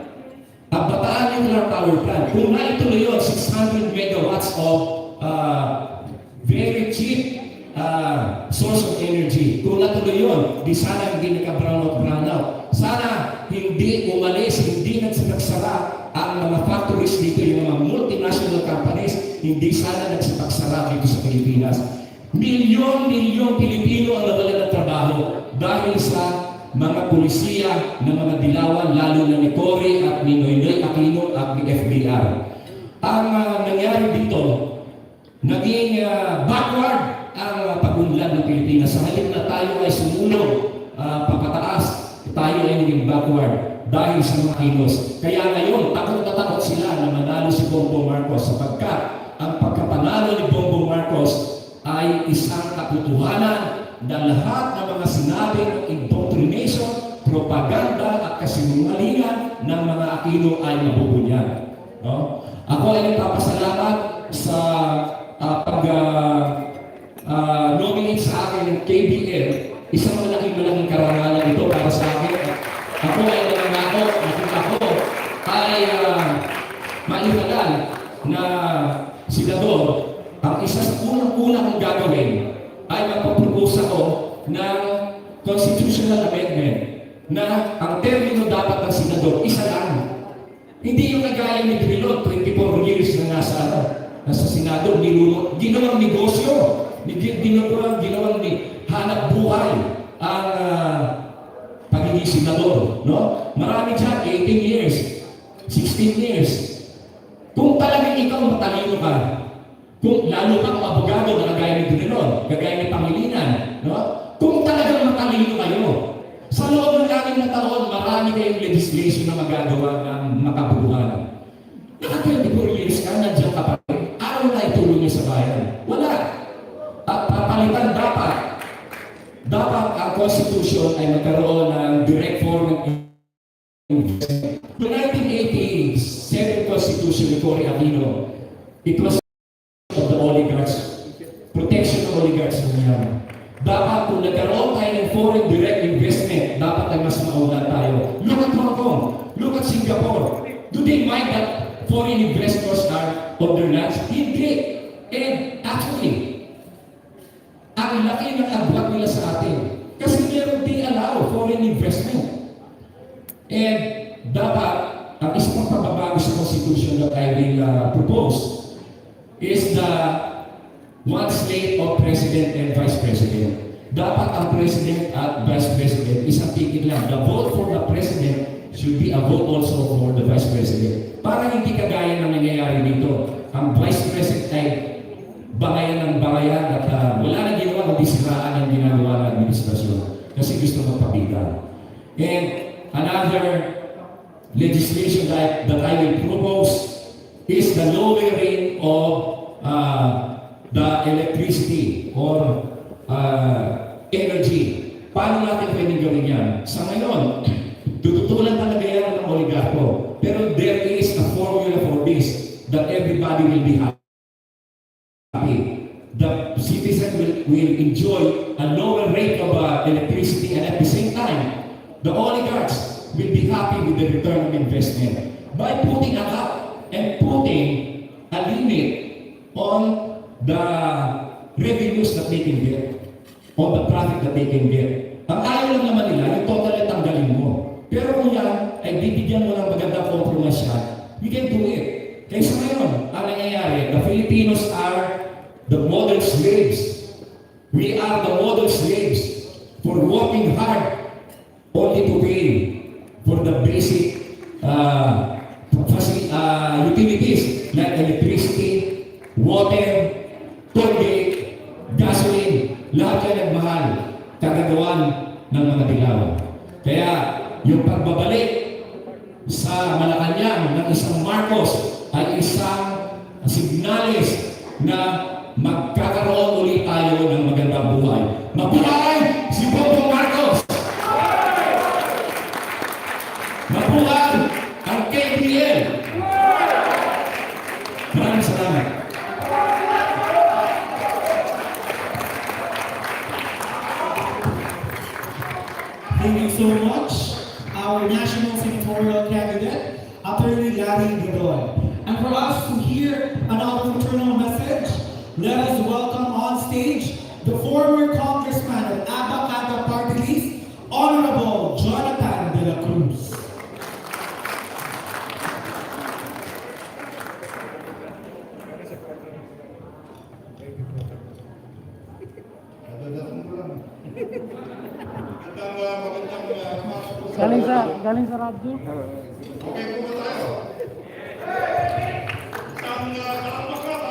[SPEAKER 9] kung naituloy yun, 600 megawatts of very cheap source of energy. Kung natuloy yun, di sana hindi nagka-brownout. Sana hindi umalis, hindi nagsipagsara ang mga factories dito, yung mga multinational companies, hindi sana nagsipagsara dito sa Pilipinas. Milyon-milyong Pilipino ang nawalan ng trabaho dahil sa mga pulisiya ng mga dilawan, lalo na ni Cory at ni Noynoy Aquino at ni FBR. Ang nangyari dahil dito, naging backward ang pag-unlad ng Pilipinas. Sa halip na tayo ay sumunod, papataas, tayo ay naging backward dahil sa mga kilos. Kaya ngayon, takot na takot sila na manalo si Bongbong Marcos sapagkat ang pagkapanalo ni Bongbong Marcos ay isang katotohanan na lahat ng mga sinabing indoctrination, propaganda at kasinungalingan ng mga Aquino ay mabubunyag. No? Ako ay nagpapasalamat sa nominate sa akin ng KBL. Isang malaking karangalan ito para sa akin. Ako ay nangangako, ako ay maihalal na senador. Ang isa sa unang-unang kong gagawin ay magpapropose ako ng constitutional amendment na ang termino dapat ng senador, isa lang. Hindi yung nagaya ni Grillo, 24 years na nasa Senado, ginawang negosyo, ginawang hanap buhay ang pagiging senador. No? Marami dyan, 18 years, 16 years. Kung talagang ikaw matalino ka, kung lalo kang abogado na kagaya ni Grillo, kagaya ni Pangilinan, no? Kung talagang matalino kayo, sa loob ng 6 na taon, marami kayong legislation na magagawa ng makabubuhan. Naka-24 years ka, nandiyan ka pa rin. Araw na itulong niyo sa bayan. Wala. At papalitan dapat ang Constitution ay magkaroon ng direct form of investment. The 1987 Constitution ni Cory Aquino, it was of the oligarchs, protection of oligarchs niya. Dapat kung nagkaroon tayo ng foreign direct investment, dapat ay mas mauna tayo. Look at Hong Kong, look at Singapore. Do they mind that foreign investors are on their lands? Hindi. And actually, ang laki ng agwat nila sa atin. Kasi meron di allow foreign investment. And dapat, ang isang pagbabago sa Constitution that I will propose is the one slate of President and Vice President. Dapat ang President at Vice President, isang ticket lang. The vote for the President should be a vote also for the Vice President. Para hindi kagaya ng nangyayari dito. Ang Vice President ay bangayan ng bangayan at wala na ginawa kundi siraan ang ginagawa ng administrasyon. Kasi gusto magpabida. And another legislation that I will propose is the lowering of the electricity or energy. Paano natin pwedeng gawin yan? Sa ngayon, tututulan talaga yan ng oligarko. Pero there is a formula for this that everybody will be happy. The citizen will enjoy a lower rate of electricity, and at the same time, the oligarchs will be happy with the return of investment by putting a cap and putting a limit on the revenues that they can get, on the profit that they can get. Ang ayaw lang naman nila, yung total ay tanggalin mo. Pero kung yan, ay bibigyan mo ng magandang compromise yan, we can do it. Kaya sa ngayon, ang nangyayari, the Filipinos are the model slaves. We are the model slaves for working hard only to pay for the basic utilities like electricity, water, toll gate, gasoline, lahat yan nagmahal, kagagawan ng mga dilaw. Kaya yung pagbabalik sa Malacanang ng isang Marcos ay isang signalis na magkakaroon ulit tayo ng magandang buhay. Mabuhay si Bongbong Marcos! Mabuhay ang KBL! Maraming salamat.
[SPEAKER 1] Thank you so much, our national senatorial candidate, Attorney Larry Godoy. And for us to hear another fraternal message, let us welcome on stage the former congressman of Abacata Party List, Honorable Jonathan De La Cruz.
[SPEAKER 10] Galing sa radyo.
[SPEAKER 5] Okay po ba tayo? Isang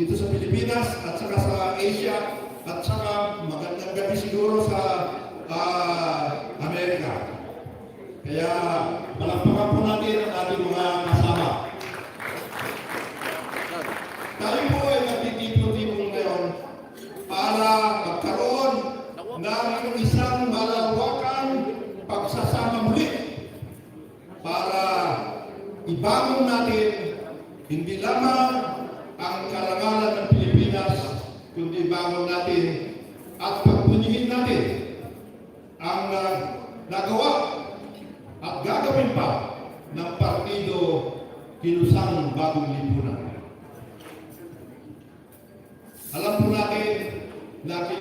[SPEAKER 5] dito sa Pilipinas at saka sa Asia at saka magandang gabi siguro sa Amerika. Kaya palakpakan po natin ang ating mga kasama. Tayo po ay nagtitipon-tipon ngayon para magkaroon ng isang malawakang pagsasama muli para ibangon natin hindi lamang ang karangalan ng Pilipinas, kundi ibangon natin at pagpunihin natin ang nagawa at gagawin pa ng partido Kilusang Bagong Lipunan. Alam po natin na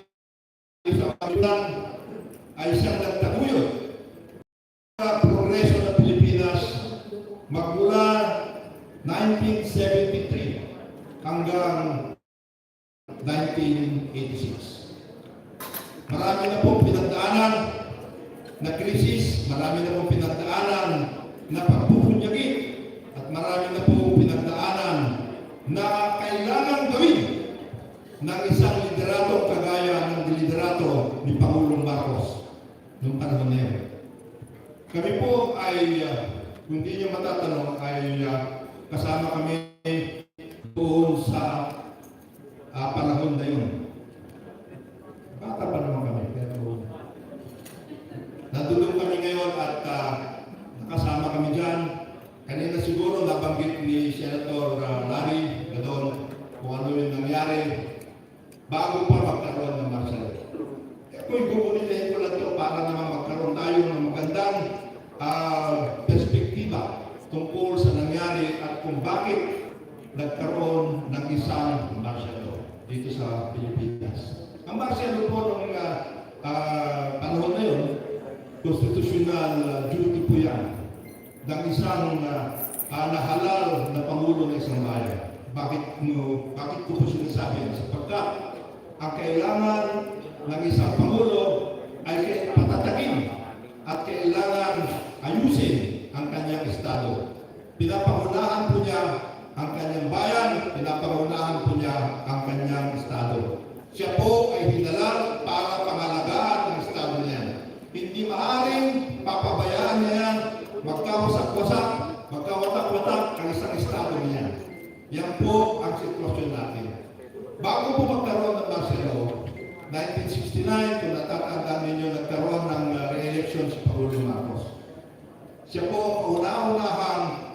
[SPEAKER 5] Kilusang Lipunan ay siyang nagtaguyod sa progreso ng Pilipinas magmula 1973 hanggang 1986. Marami na pong pinagdaanan na krisis, marami na pong pinagdaanan na pagpupunyagi, at marami na pong pinagdaanan na kailangan gawin ng isang liderato kagaya ng liderato ni Pangulong Marcos noong panahon na yun. Kami po ay, kung di niyo matatanong, ay kasama kami doon sa panahon na yun. Bata pa naman kami, pero nandun kami ngayon at nakasama kami dyan. Kanina siguro nabanggit ni Senator Larry doon kung ano yung nangyari bago pa magkaroon ng martial law. Kung gumunitin ko lang ito para naman magkaroon tayo ng magandang perspektiba tungkol sa nangyari at kung bakit nagkaroon ng isang martial law dito sa Pilipinas. Ang martial law po nung panahon na yun, constitutional duty po yan ng isang nahalal na Pangulo ng isang bayan. Bakit ko po sinasabi? Sapagkat ang kailangan ng isang Pangulo ay patatakin at kailangan ayusin ang kanyang estado. Pinapangunahan po niya ang kanyang bayan, pinapangunahan po niya ang kanyang estado. Siya po ay hinalal para pangalagaan ng estado niya. Hindi maaaring papabayaan niya yan, magkawasak-wasak, magkawatak-watak ang isang estado niya. Yan po ang sitwasyon natin. Bago po magkaroon ng martial law, 1969, kung natatandaan ninyo, nagkaroon ng re-election si Pangulong Marcos. Siya po kauna-unahang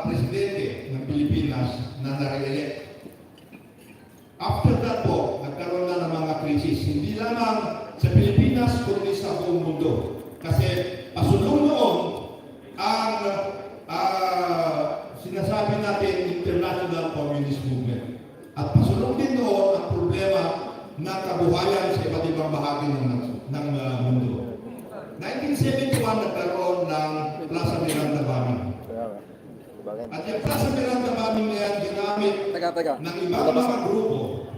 [SPEAKER 5] presidente ng Pilipinas na na-re-elect. After that po, nagkaroon na ng mga krisis, hindi lamang sa Pilipinas, kundi sa buong mundo. Kasi pasulong noon ang sinasabi natin international communist movement. At pasulong din noon ang problema ng kabuhayan sa iba't ibang bahagi ng mundo. 1971 nagkaroon ng Plaza Miranda bombing. At yung Plaza Miranda bombing na yan ginamit ng ibang mga grupo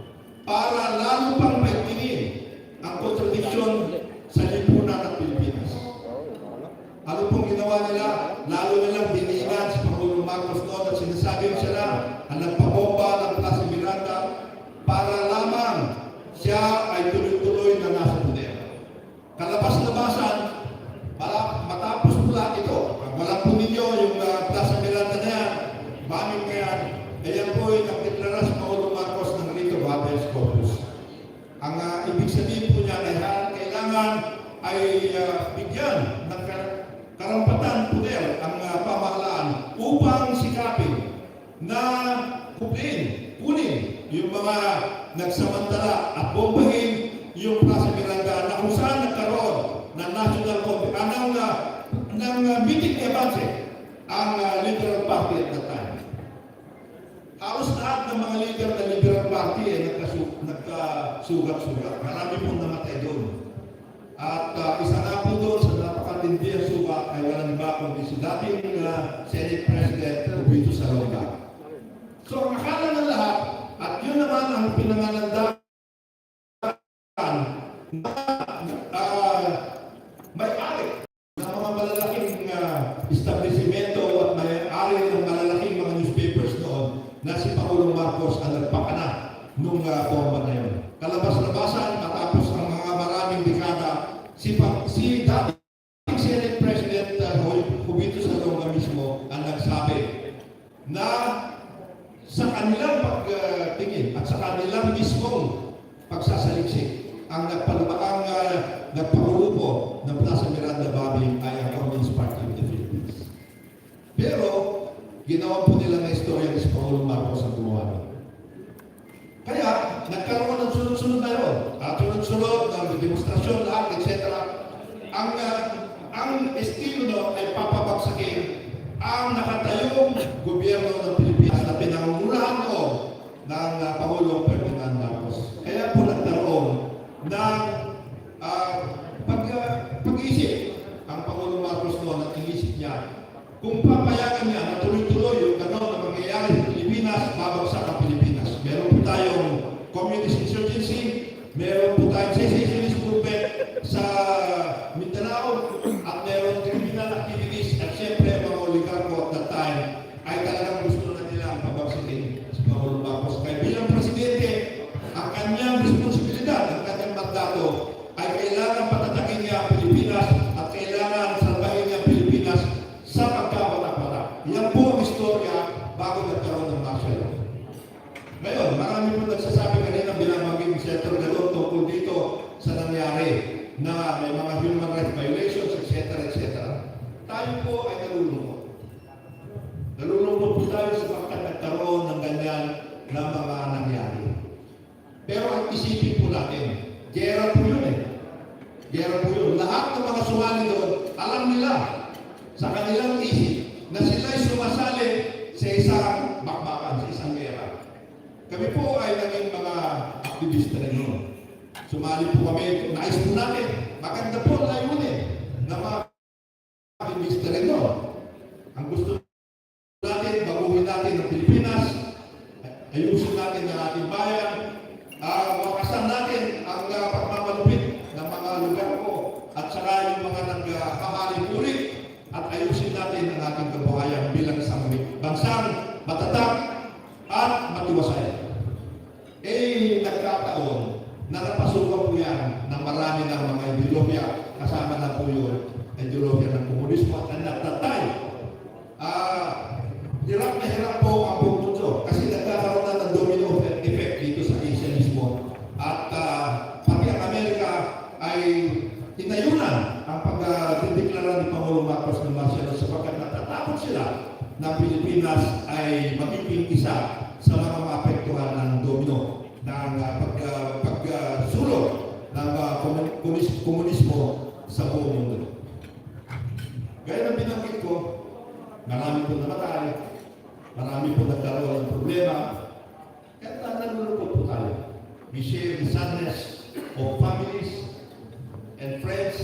[SPEAKER 5] para lalo pang maigtingin ang kontradiksyon sa lipunan ng Pilipinas. Ano pong ginawa nila? Lalo nilang diningan si Pangulong Marcos noon at sinasabi siya lang ang nagpabomba ng Plaza Miranda para lamang siya ay tuloy-tuloy na nasa poder. Kalabas-labasan, matapos po lahat ito, walang po ninyo yung Plaza Miranda na yan, bombing na yan, ayan po ay nagdeklara si Pangulong Marcos ng rito of habeas corpus. Ang ibig sabihin po niya ay kailangan ay bigyan ng karampatan poder ang pamahalaan upang sikapin na kunin yung mga nagsamantala at bombahin yung Plaza Miranda na kung saan nagkaroon ng national ng meeting events ang Liberal Party at that time. Halos lahat ng mga leader ng Liberal Party ay nagkasugat-sugat. Marami pong namatay doon. At isa na po doon sa napakatindi ang sugat ay walang iba kundi si dating Senate President Rubito Salonga. So ang akala ng lahat, at yun naman ang pinangalandakan na may-ari ng mga malalaking establishmento at may-ari ng malalaking mga newspapers noon na si Pangulong Marcos ang nagpakalakas Senate President Jovito Salonga mismo ang nagsabi na sa kanilang pagtingin at sa kanilang mismong pagsasaliksik ang nagpagulupo ng Plaza Miranda Babing ay ang Communist Party of the Philippines. Pero ginawa po nila na istorya ni Pangulong Marcos ang gumawa nun. Kaya nagkaroon ng sunod-sunod na yun. At sunod-sunod ng demonstrasyon, lahat, etc. Ang estilo no ay papabagsakin ang nakatayong gobyerno ng Pilipinas na pinangungunahan ko ng Pangulong Ferdinand Marcos. Kaya po nagkaroon ng pag-iisip ang Pangulong Marcos noon at inisip niya kung papayagan niya na tuloy-tuloy yung gano'n na mangyayari sa Pilipinas, babagsak ang Pilipinas. Meron po tayong communist insurgency, meron po tayong secessionist movement sa Mindanao, at meron criminal activities, at siyempre mga oligarko at that time ay talagang gusto na nila ang pabagsakin sa Pangulong Marcos. Kaya bilang presidente, ang kanyang responsibilidad, ang kanyang mandato ay kailangan patatakin niya ang Pilipinas at kailangan salbahin niya ang Pilipinas sa pagkabatak-batak. Yan po ang istorya bago nagkaroon ng martial law. Ngayon, marami po nagsasabi kanina binamaging Senator Galon tungkol dito sa nangyari na may mga human rights violations, etc. etc. Tayo po ay nalulungkot. Nalulungkot po tayo sapagkat nagkaroon ng ganyan na mga nangyari. Pero ang isipin po natin, gera po yun eh. Gera po yun. Lahat ng mga sumali doon, alam nila sa kanilang isip na sila'y sumasali sa isang bakbakan, sa isang gera. Kami po ay naging mga aktivista rin noon. Sumali po kami, nais po natin, maganda po ang layunin na mga aktivista rin noon. Ang gusto natin, baguhin natin ang Pilipinas, ayusin natin ang ating bayan, wakasan natin ang pagmamalupit ng mga lugar ko at saka yung mga naghahaling ulit at ayusin natin ang ating kabuhayan bilang isang bansang matatag at matiwasay. Nagkataon na napasukan po yan ng marami ng mga ideologya, kasama na po yun ideologya ng komunismo at nagtatay. Hirap na hirap po ang buong mundo kasi nagkakaroon na ng domino effect dito sa Asia mismo. At pati ang Amerika ay tinayunan ang pagdideklara ni Pangulong Marcos ng martial law sapagkat natatakot sila na Pilipinas ay magiging isa sa mga maapektuhan ng domino ng pagsulot ng komunismo sa buong mundo. Gaya ng binanggit ko, marami po namatay, marami po nagkaroon ng problema, kaya nalulungkot po tayo. We share the sadness of families and friends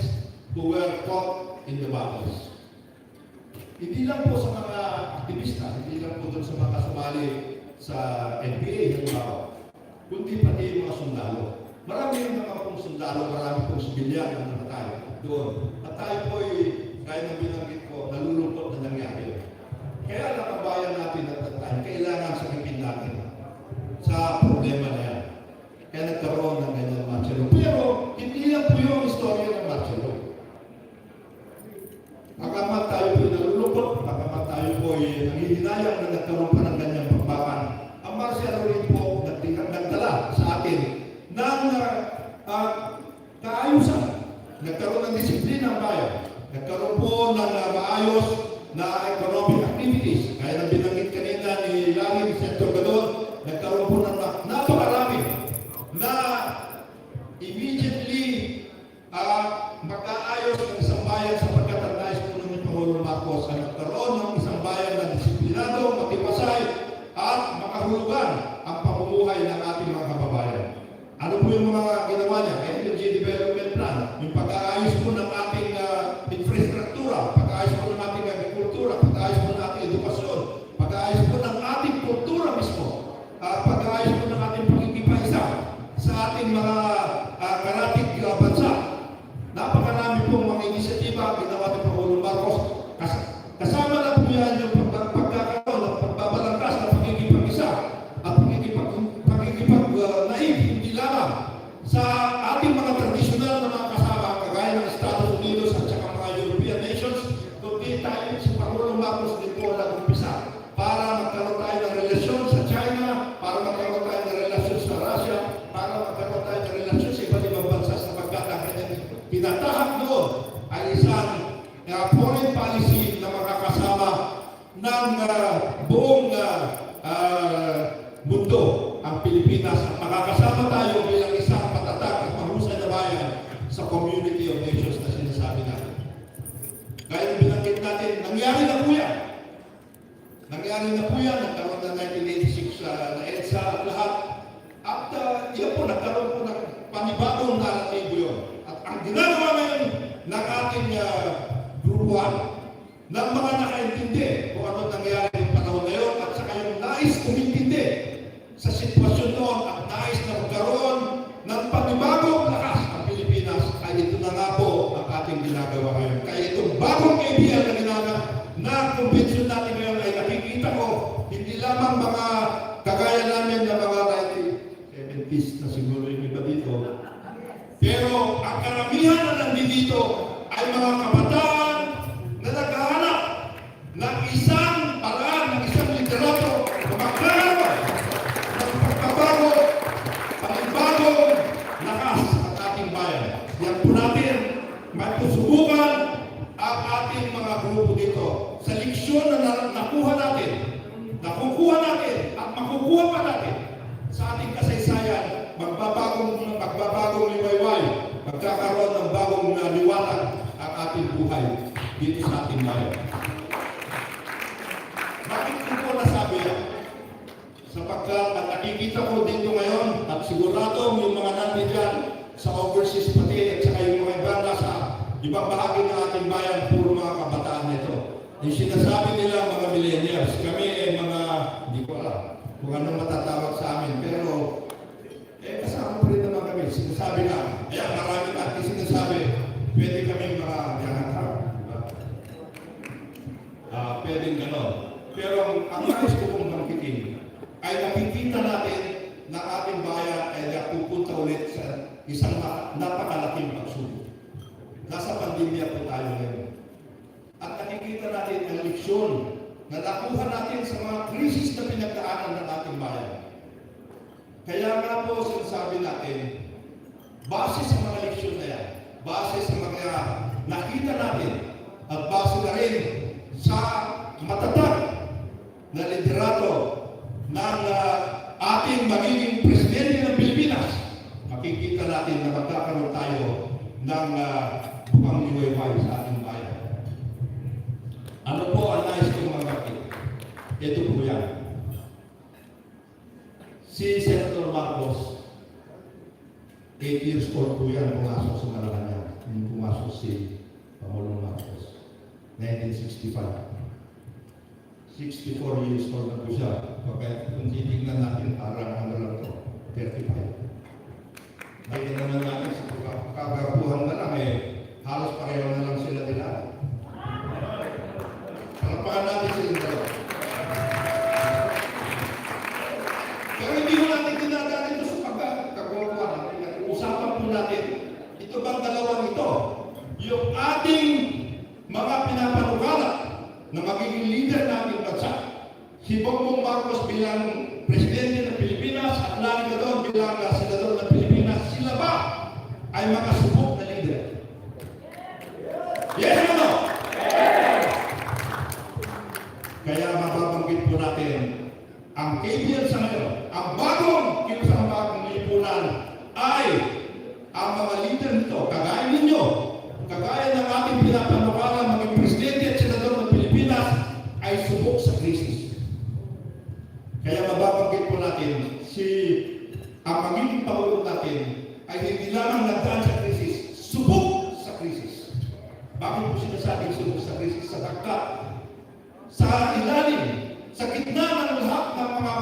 [SPEAKER 5] who were caught in the battles. Hindi lang po sa mga aktivista, hindi lang po doon sa mga kasumali sa NPA, kundi pati yung mga sundalo. Marami yung mga pong sundalo, marami pong sibilyan na namatay doon. At tayo po ay, kaya nang binanggit ko, nalulungkot na nangyari. Kaya nakabayan natin at tayo, kailangan sakipin natin sa problema na yan. Kaya nagkaroon ng ganyan martial law. Pero hindi lang po yung istorya ng martial law. Pagkamat tayo po ay nalulungkot, pagkamat tayo po ay nangihinayang na nagkaroon pa ng ganyang pagbakan, ang martial law rin po nagdala sa atin ng kaayusan. Nagkaroon ng disiplina ang bayan. Nagkaroon po ng maayos na economic activities. Kaya nang binanggit kanina ni Langit, Senator Gadon, nagkaroon po ng napakarami na immediately mag-aayos ng isang bayan sapagkat ang nais po ng Pangulong Marcos ay nagkaroon ng isang bayan na disiplinado, matibasay at makahulugan ang pamumuhay ng ating mga kababayan. Ano po yung mga ginawa niya? Energy Development Plan, yung pag-aayos po ng ating infrastruktura, pag-aayos po ng ating agrikultura, pag-aayos po ng ating edukasyon, ng buong mundo ang Pilipinas at makakasama tayo bilang isang matatag at mahusay na bayan sa community of nations na sinasabi natin. Gaya ng binanggit natin, nangyari na po yan. Nangyari na po yan, nagkaroon ng 1986 na EDSA at lahat. At yan po, nagkaroon po ng panibagong naratibo yun. At ang ginagawa ngayon ng ating grupuan, ng mga nakaintindi kung ano nangyari ng panahon na yun at saka yung nais kumintindi sa sitwasyon noon at nais na magkaroon ng panibagong lakas ang Pilipinas ay ito na nga po ang ating ginagawa ngayon. Kaya itong bagong KBL na ginagawa na convention natin ngayon ay nakikita ko hindi lamang mga kagaya namin na mga 70s na siguro yung iba dito. Pero ang karamihan na nandito ay mga kabataan na naghahanap ng isang paraan, ng isang liderato na magkakaroon ng pagbabago, panibagong lakas at ating bayan. Yan po natin, matusubukan ang ating mga grupo dito sa leksyon na nakuha natin, nakukuha natin at makukuha pa natin sa ating kasaysayan, magbabagong liwayway, magkakaroon ng bagong liwanag ang ating buhay dito sa ating bayan. Bakit ko po nasabi yan? Sapagkat nakikita ko dito ngayon at sigurado yung mga nandiyan sa overseas pati at saka yung mga iba nasa ibang bahagi ng ating bayan, puro mga kabataan nito. Yung sinasabi nila mga millennials, kami mga, hindi ko alam kung anong matatawag sa amin, pero kasama pa rin naman kami. Sinasabi na, ayan, marami natin sinasabi, pwede kami mga yangatap. Pwedeng gano'n. Pero ang nais ko pong bangkitin ay nakikita natin na ating bayan ay napupunta ulit sa isang napakalaking pagsubok. Nasa pandemya po tayo ngayon. At nakikita natin ang leksyon na nakuha natin sa mga krisis na pinagdaanan ng ating bayan. Kaya nga po sinasabi natin, base sa mga leksyon na yan, base sa mga nakita natin, at base na rin sa matatag na liderato ng ating magiging presidente ng Pilipinas, makikita natin na magkakaroon tayo ng bukang liwayway sa ating bayan. Ano po ang nais kong magkakit? Ito po yan. Si Senator Marcos, 8 years old po yan pumasok sa Malacanang. Yung pumasok si Pangulong Marcos. 1965. 64 years old na po siya. Kaya kung titignan natin, parang ano lang ito, 35. Ngayon naman natin sa kagapuhan na lang halos pareho na lang sila nila. Palapakan natin sila dalawa. Pero hindi mo natin dinadaan ito sa pagkakakuhan. Usapan po natin, ito bang dalawang ito? Yung ating mga pinapanukala na magiging leader ng ating bansa. Si Bagong Marcos bilang Presidente ng Pilipinas at Lani Gadon bilang Senador ng Pilipinas, sila ba ay makasubok na leader? Yes or no? Kaya mababanggit po natin ang KBL sa ngayon, ang bagong Kilusang Bagong Lipunan ay ang mga leader nito, kagaya ninyo, kagaya ng ating pinapanukala maging Presidente at Senador ng Pilipinas ay subok sa krisis. Kaya mababanggit po natin ang magiging Pangulo natin ay hindi lamang nagdaan sa krisis, subok sa krisis. Bakit po sinasabing subok sa krisis? Sapagkat sa ilalim, sa gitna ng lahat ng mga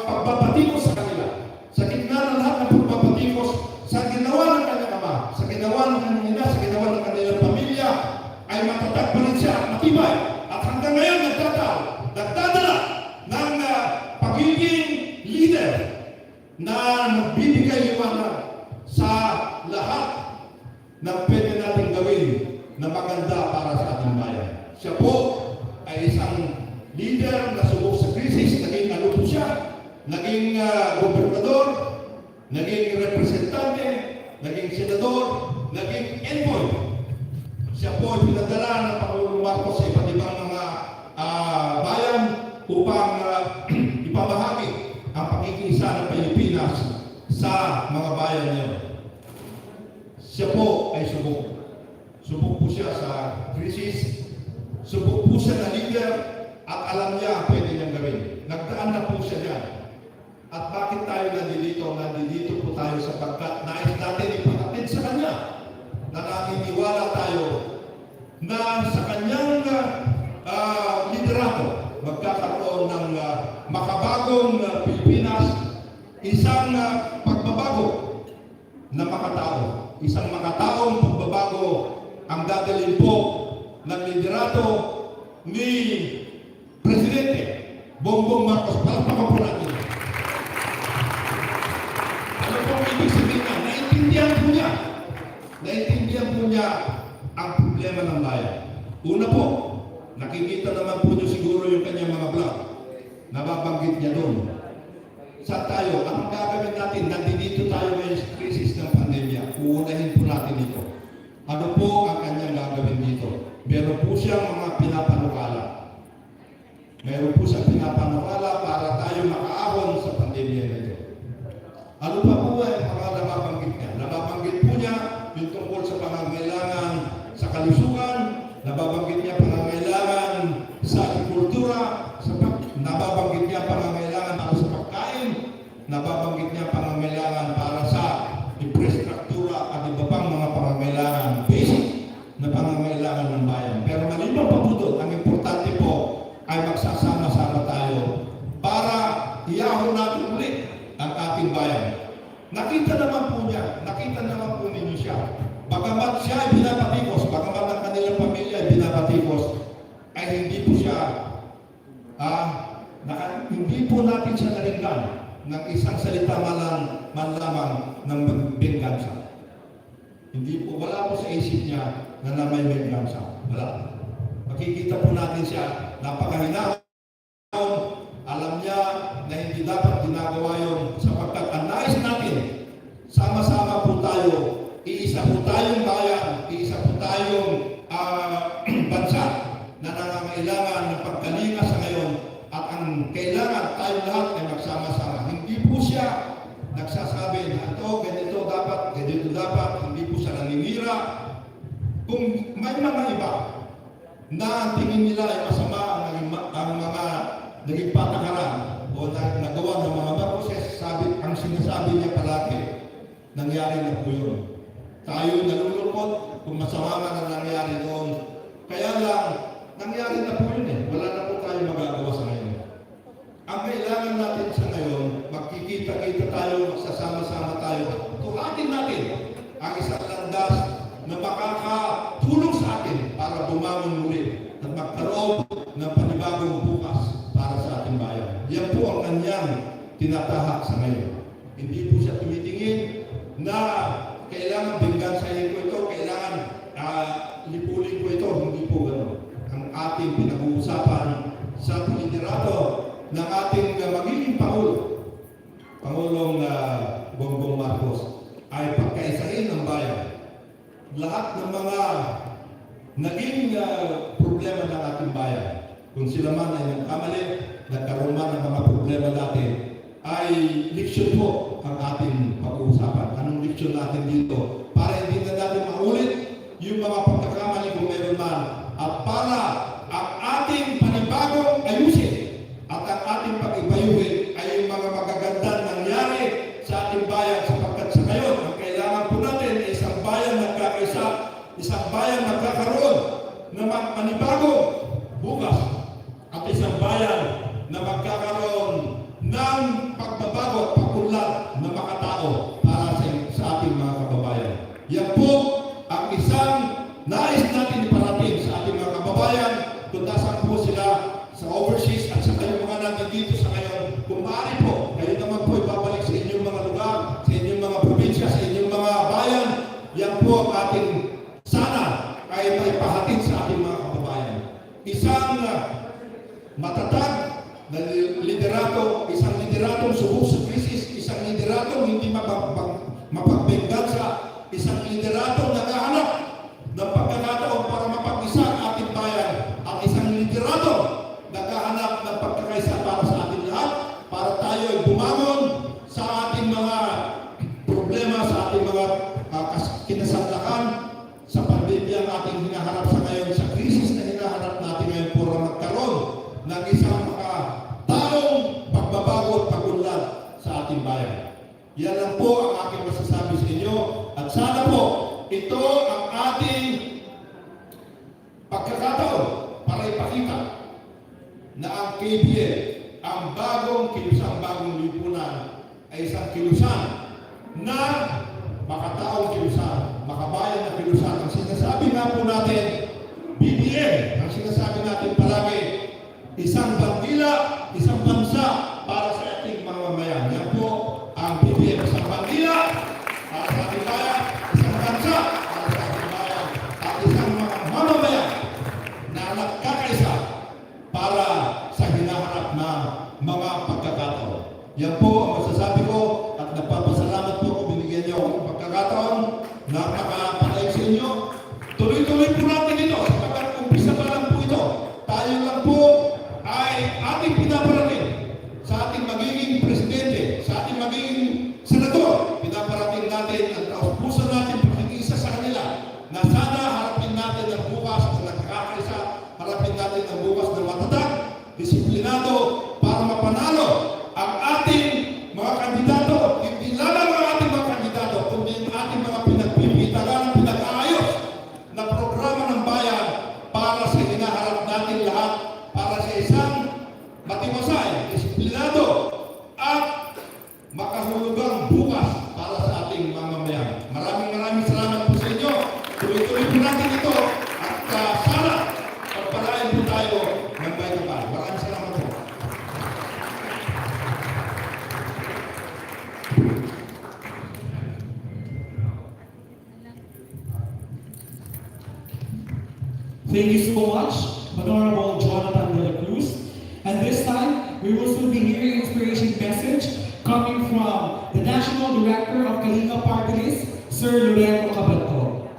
[SPEAKER 5] pagbabatikos sa kanila, sa gitna ng lahat ng pagbabatikos sa ginawa ng kanyang ama, sa ginawa ng kanyang ina, sa ginawa ng kanyang pamilya, ay matatag pa rin siya at matibay. At hanggang ngayon nagdadala ng pagiging leader na nagbibigay liwanag sa lahat na pwede natin gawin na maganda para sa ating bayan. Siya po ay isang leader na subok sa krisis, naging ano po siya, naging gobernador, naging representante, naging senador, naging envoy. Siya po ay pinadala ng Pangulong Marcos sa iba't ibang mga upang ipamahagi ang pakikiisa ng Pilipinas sa mga bayan niya. Siya po ay subok. Subok po siya sa krisis. Subok po siya na leader at alam niya ang pwede niyang gawin. Nagdaan na po siya niyan. At bakit tayo nandito? Nandito po tayo sapagkat nais natin ipakatid sa Kanya na naniniwala tayo na sa Kanyang liderato magkakaroon ng makabagong Pilipinas, isang pagbabago na makatao. Isang makataong pagbabago ang dadalhin po ng liderato ni Presidente Bongbong Marcos. Palakpakan po natin. Ano po ang ibig sabihin niya? Naintindihan po niya ang problema ng bayan. Una po, nakikita naman po niyo siguro yung kanyang mga vlog. Nababanggit niya doon. Sa tayo, anong gagawin natin? Nandito tayo ngayon sa krisis ng pandemya. Uunahin po natin ito. Ano po ang kanyang gagawin dito? Meron po siyang mga pinapanukala. Meron po siyang pinapanukala para tayo makaahon sa pandemya nito. Ano pa po ay mga nababanggit niya? Nababanggit po niya yung tungkol sa pangangailangan sa kalusugan, nababanggit niya pangangailangan sa agrikultura, nababanggit niya pangangailangan para sa pagkain, nababanggit niya pangangailangan para sa infrastruktura at iba pang mga pangangailangan, basic na pangangailangan ng bayan. Pero maliban pa po doon, ang importante po ay magsasama-sama tayo para iahon natin ulit ang ating bayan. Nakita naman po ninyo siya. Bagamat siya ay binabatikos, bagamat ang kanilang pamilya ay binabatikos, ay hindi po siya, hindi po natin siya naringgan ng isang salita man lamang ng benggansa. Hindi po, wala po sa isip niya na may benggansa. Wala. Makikita po natin siya, napakahinahon, alam niya na hindi dapat ginagawa yun sapagkat ang nais natin, sama-sama po tayo, iisa po tayong bayan, iisa po tayong bansa na nangangailangan ng pagkalinga sa ngayon at ang kailangan tayo lahat ay magsama-sama. Hindi po siya nagsasabi na ito, ganito dapat, hindi po siya naninira. Kung may mga iba na ang tingin nila ay masama ang mga naging patakaran o nagawa ng mga proses, ang sinasabi niya palagi, nangyari na po yun. Tayo nalulungkot kung masama man ang nangyari doon. Kaya lang, nangyari na po yun eh. Wala na po tayo magagawa sa ngayon. Ang kailangan natin sa ngayon, magkikita-kita tayo, magsasama-sama tayo. Tuhatin natin ang isang landas na makakatulong sa atin para bumangon muli at magkaroon ng panibagong bukas para sa ating bayan. Yan po ang kanyang tinatahak sa ngayon. Hindi po siya tumitingin na kailangan binggansahin ko ito, kailangan lipulin ko ito. Hindi po gano'n. Ang ating pinag-uusapan sa liderato ng ating magiging Pangulong Bongbong Marcos ay pagkaisahin ang bayan. Lahat ng mga naging problema ng ating bayan, kung sila man ay nagkamali, nagkaroon man ng mga problema dati, ay leksyon po ang ating pag-uusapan. Anong leksyon natin dito? Para hindi na natin maulit yung mga pagkakamali kung meron man. At para ang ating panibagong ayusin at ang ating pag-ibayuhin ay yung mga magagandang nangyari sa ating bayan. Sapagkat sa ngayon, ang kailangan po natin ay isang bayan nagkakaisa, isang bayan nagkakaroon na panibagong bukas at isang bayan na magkakaroon ng pagbabago at pagkunlad na makatao para sa ating mga kababayan. Yan po ang isang nais natin iparating sa ating mga kababayan kung nasan po sila sa overseas at sa kayong mga nandito sa ngayon. Kung maaari po, kayo naman po ibabalik sa inyong mga lugar, sa inyong mga probinsya, sa inyong mga bayan. Yan po ang ating sana ay maipahatid sa ating mga kababayan. Isang matatag na liderato, isang lideratong subok sa krisis, isang lideratong hindi mapagbenggansa, isang lideratong naghahanap ng pagkakataon para mapag-isa ang ating bayan, at isang lideratong naghahanap ng pagkakaisa ito ang ating pagkakataon para ipakita na ang KBL, ang bagong Kilusang Bagong Lipunan, ay isang kilusang na makataong kilusang, makabayan na kilusang. Ang sinasabi nga po natin, BBM, ang sinasabi natin palagi, isang bandila, isang bansa para sa ating mga mamayan. Yan po ang BBM, isang bandila para sa ating bayan, isang bansa para sa ating bayan, at isang mga mamamayan na nagkakaisa para sa hinaharap na mga pagkakataon. Yan po ang masasabi ko at nagpapasalamat po kung binigyan niyo ako ng pagkakataon na nakapatay sa inyo. Tuloy-tuloy po natin ito sapagkat umpisa pa lang po ito. Tayo lang po ay ating pinaparating sa ating magiging presidente, sa ating magiging senador. Pinaparating natin ang taus-puso natin pag-iisa sa kanila na sana harapin natin ang bukas sa nagkakaisa, harapin natin ang bukas na matatag, disiplinado para mapanalo ang ating mga kandidato. Hindi lang ang ating mga kandidato, kundi ang ating mga pinagpipitagan, pinag-aayos na programa ng bayan para sa hinaharap natin lahat, para sa isang matiwasay, disiplinado at makahulugang bukas para sa ating mga mamayan. Maraming salamat po sa inyo. Tuloy-tuloy po natin ito at sana pagpalain po tayo ng bayan na bayan. Maraming salamat po.
[SPEAKER 1] Thank you so much, Honorable Jonathan de la Cruz. And this time, we will soon be hearing inspiration message coming from the National Director of Kalinga Party List, Sir Lorenzo Cabanto.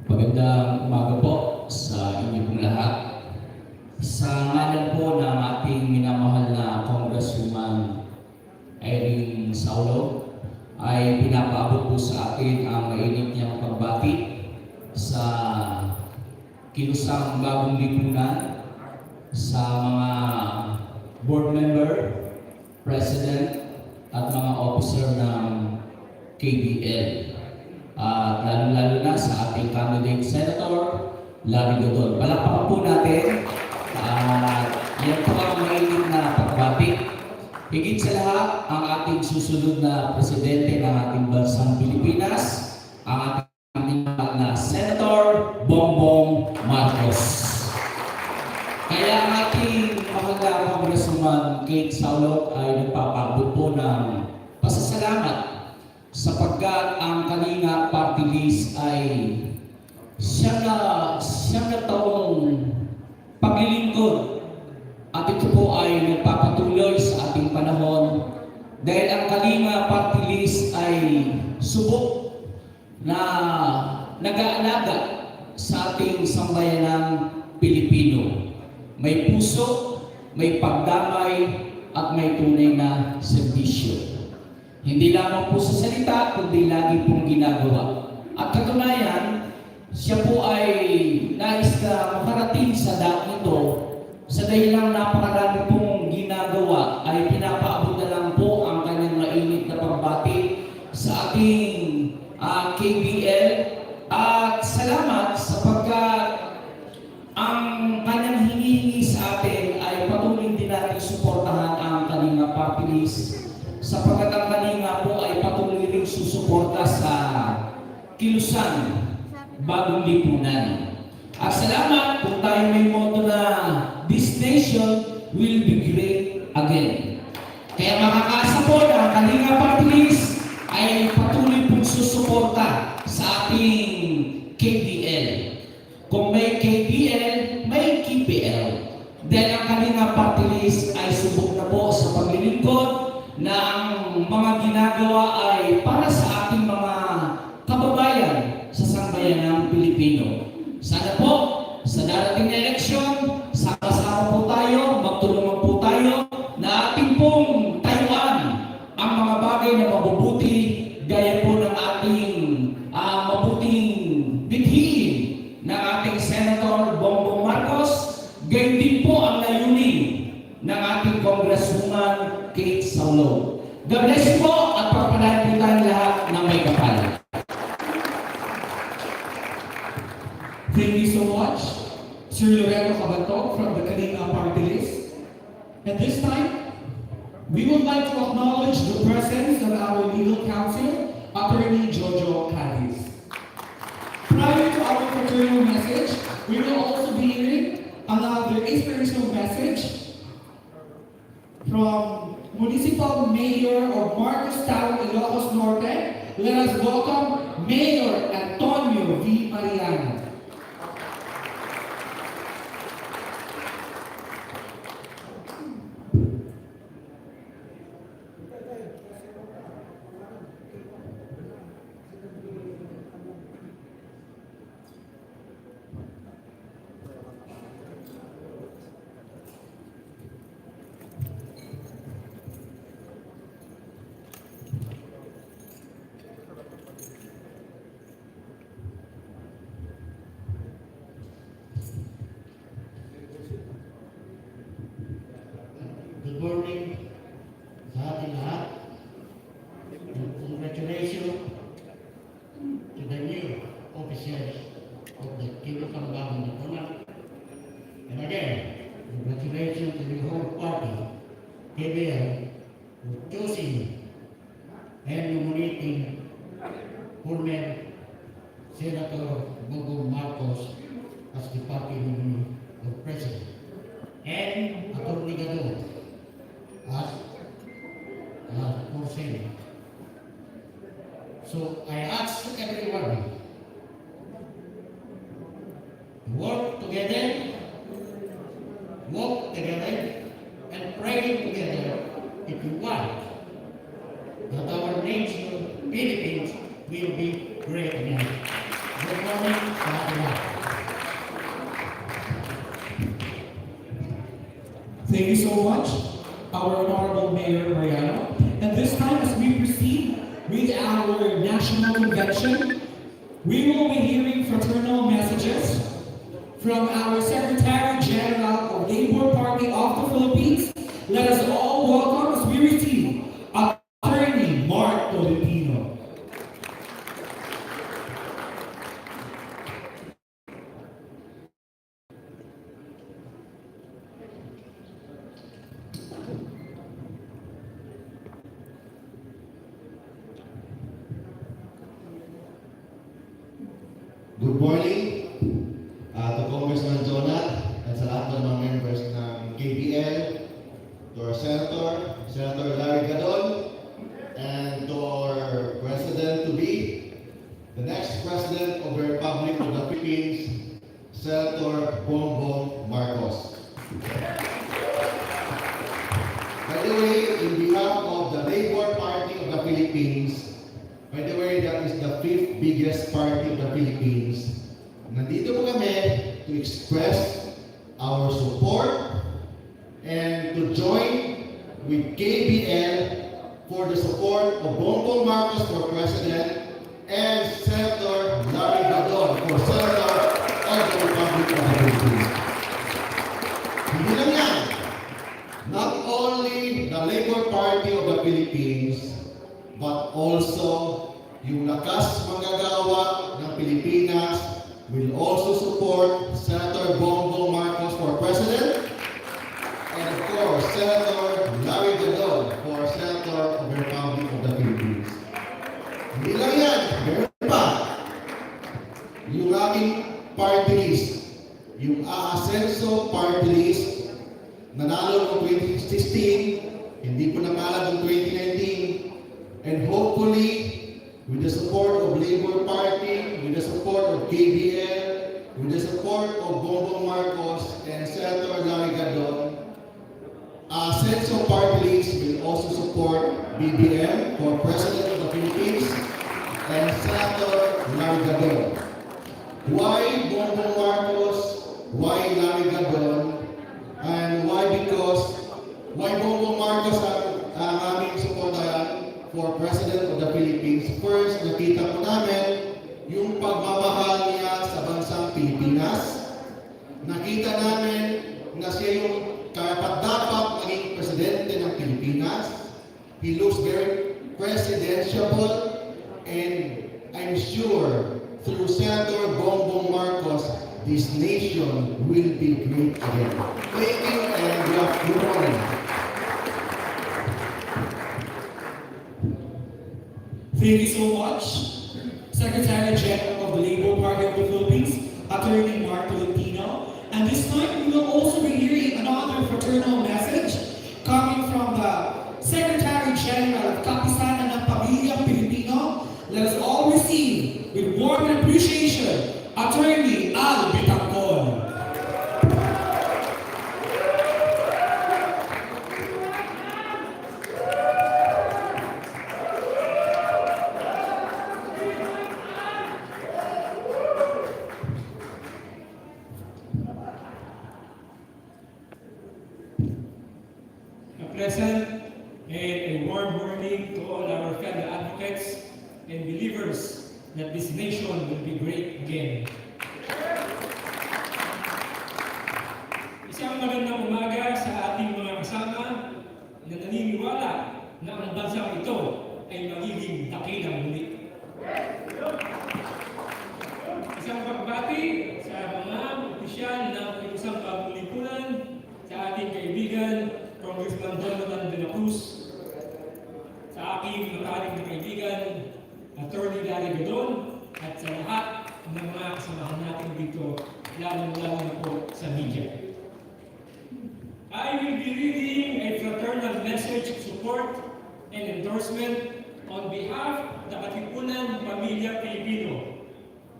[SPEAKER 4] Magandang umaga po sa inyo pong lahat. Sa ngalan po ng ating minamahal na Congresswoman Irene Saulo, ay pinapaabot po sa atin ang mainit niyang pagbati sa Kilusang Bagong Lipunan, sa mga board member, president, at mga officer ng KBL. At lalo-lalo na sa ating candidate Senator Larry Godon. Palakpakan po natin. Yan po ang mainit na pagbati. Higit sa lahat, ang ating susunod na presidente ng ating bansang Pilipinas, ang ating na Senator Bongbong Marcos. Kaya ang ating mahalagang Congresswoman Kate Saulo ay nagpapabot po ng pasasalamat sapagkat ang Kalinga Party List ay siyang na taong paglilingkod at ito po ay nagpapatuloy sa ating panahon dahil ang Kalinga Party List ay subok na nag-aalaga sa ating sambayanang Pilipino. May puso, may pagdamay at may tunay na serbisyo. Hindi lamang po sa salita, kundi lagi pong ginagawa. At katunayan, siya po ay nais na makarating sa daan ito sa dahilang napakarami pong ginagawa ay pinapaabot na lang po ang kanyang mainit na pagbati sa ating KBL. At salamat sapagkat ang kanyang hinihingi sa atin ay patuloy din natin suportahan ang Kalinga Party List sapagkat ang Kalinga po ay patuloy rin susuporta sa Kilusang Bagong Lipunan. At salamat kung tayo may motto na this nation will be great again. Kaya makakaasa po na ang Kalinga Party List ay patuloy pong susuporta sa ating KBL. Kung may KBL, may KPL. Dahil ang Kalinga Party List ay subok na po sa paglilingkod na ang mga ginagawa ay para sa ating mga kababayan sa sambayanang Pilipino. Sana po, sa darating na eleksyon, sama-sama po tayo, magtulungan po tayo na ating pong tayuan ang mga bagay na mabubuti gaya po ng ating mabuting bithiin ng ating Senator
[SPEAKER 9] ang layunin ng ating Congresswoman Kate Saulo. God bless you po at pagpalain po tayong lahat ng may kapal.
[SPEAKER 10] Thank you so much, Sir Loreto Cabantog from the Kalinga Party List. At this time, we would like to acknowledge the presence of our legal counsel, Attorney Jojo Cadiz. Prior to our fraternal message, we will also be hearing another inspirational message from Municipal Mayor of Marcos Town, Ilocos Norte. Let us welcome Mayor Antonio V. Mariano.
[SPEAKER 11] Good morning sa ating lahat. And congratulations to the new officers of the Kilusang Bagong Lipunan. And again, congratulations to the whole party, KBL, for choosing and nominating former Senator Bagong Marcos as the party nominee of President. And Attorney Gadot as for Senate. So I ask everyone to work together, walk together, and pray together if you want that our nation, Philippines, will be great again. Good morning sa ating lahat.
[SPEAKER 10] Thank you so much, our Honorable Mayor Mariano. And this time, as we proceed with our national convention, we will be hearing fraternal messages from our Secretary General of Labor Party of the Philippines. Let us all welcome as we receive Attorney Mark Tolentino.
[SPEAKER 5] Good morning to Congressman Jonat at sa lahat ng mga members ng KBL, to our Senator Larry Gadon, and to our President-to-be, the next President of the Republic of the Philippines, Senator Bagong Marcos. By the way, in behalf of the Labor Party of the Philippines, by the way, that is the 5th biggest party of the Philippines. Nandito po kami to express our support and to join with KBL for the support of Bagong Marcos for President and Senator Larry Gadon for Senator of the Republic of the Philippines. Hindi lang yan. Not only the Labor Party of the Philippines, but also yung lakas manggagawa ng Pilipinas will also support Senator Bagong Marcos for President and of course Senator Larry Gadon for Senator of the Republic of the Philippines. Hindi lang yan, meron pa. Yung aming party list, yung Aasenso party list, nanalo noong 2016, hindi po nakalag noong 2019, and hopefully, with the support of Labor Party, with the support of KBL, with the support of Bagong Marcos and Senator Larry Gadon, Censo Party List will also support BBM for President of the Philippines and Senator Larry Gadon. Why Bagong Marcos? Why Larry Gadon? And why? Because why Bagong Marcos ang aming supportahan for President of the Philippines? First, nakita po namin yung pagmamahal niya sa bansang Pilipinas. Nakita namin na siya yung karapat-dapat maging presidente ng Pilipinas. He looks very presidentiable, and I'm sure through Senator Bongbong Marcos, this nation will be great again. Thank you and good morning.
[SPEAKER 10] Thank you so much, Secretary General of the Labor Party of the Philippines, Attorney Mark Tolentino. And this time, we will also be hearing another fraternal message coming from the Secretary General of Kapisanan ng Pamilyang Pilipino. Let us all receive with warm appreciation, Attorney Al Bitangkon.
[SPEAKER 7] Present and a warm warning to all our fellow advocates and believers that this nation will be great again. Isang magandang umaga sa ating mga kasama na naniniwala na ang bansang ito ay magiging dakilang muli. Isang pagbati sa mga opisyal ng Kilusang Bagong Lipunan, sa ating kaibigan Congressman Jonathan de la Cruz, sa aking mataling na kaibigan, Attorney Larry Gadon, at sa lahat ng mga kasamahan natin dito, lalong-lalo na po sa media. I will be reading a fraternal message of support and endorsement on behalf of the Lipunan Pamilya Pilipino,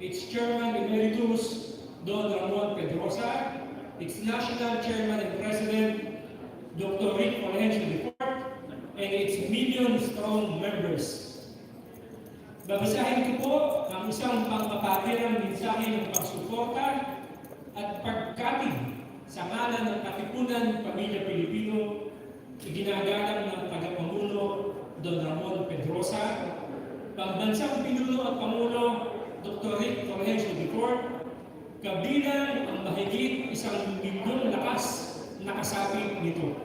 [SPEAKER 7] its Chairman Emeritus Don Ramon Pedrosa, its National Chairman and President Dr. Rick Colencio IV, and its million-strong members. Babasahin ko po ang isang pangpapatirang mensahe ng pagsuporta at pagkatig sa ngalan ng Katipunan Pamilya Pilipino, iginagalang ng Tagapangulo Don Ramon Pedrosa, Pambansang Pinuno at Pangulo Dr. Rick Colencio IV, kabilang ang mahigit 1 milyong lakas na kasapit nito.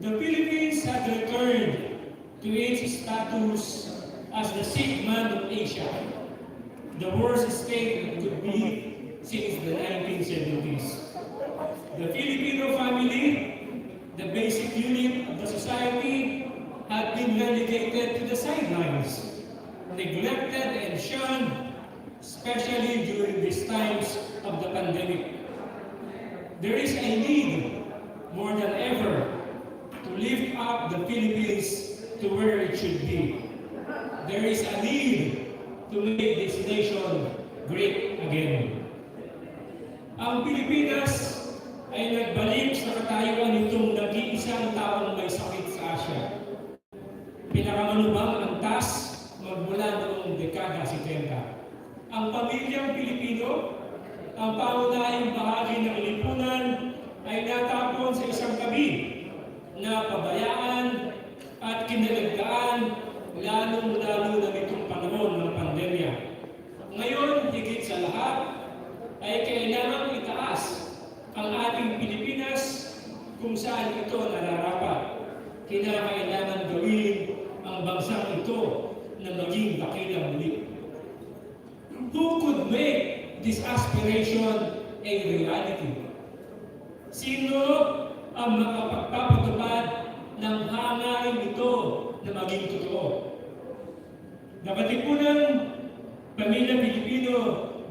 [SPEAKER 7] The Philippines had returned to its status as the sick man of Asia, the worst state it could be since the 1970s. The Filipino family, the basic unit of the society, had been relegated to the sidelines, neglected and shunned, especially during these times of the pandemic. There is a need, more than ever, to lift up the Philippines to where it should be. There is a need to make this nation great again. Ang Pilipinas ay nagbalik sa katayuan nitong nag-iisang taong may sakit sa Asia. Pinakamalubhang antas magmula noong dekada 70. Ang pamilyang Pilipino, ang pangunahing bahagi ng lipunan, ay natapon sa isang gabi na pabayaan at kinalagdaan lalong-lalo na nitong panahon ng pandemya. Ngayon, higit sa lahat, ay kailangang itaas ang ating Pilipinas kung saan ito nararapat. Kinakailangan gawin ang bansang ito na maging dakilang muli. Who could make this aspiration a reality? Sino ang makapagpapatupad ng hangarin ito na maging totoo? The Katipunan Pamilya Pilipino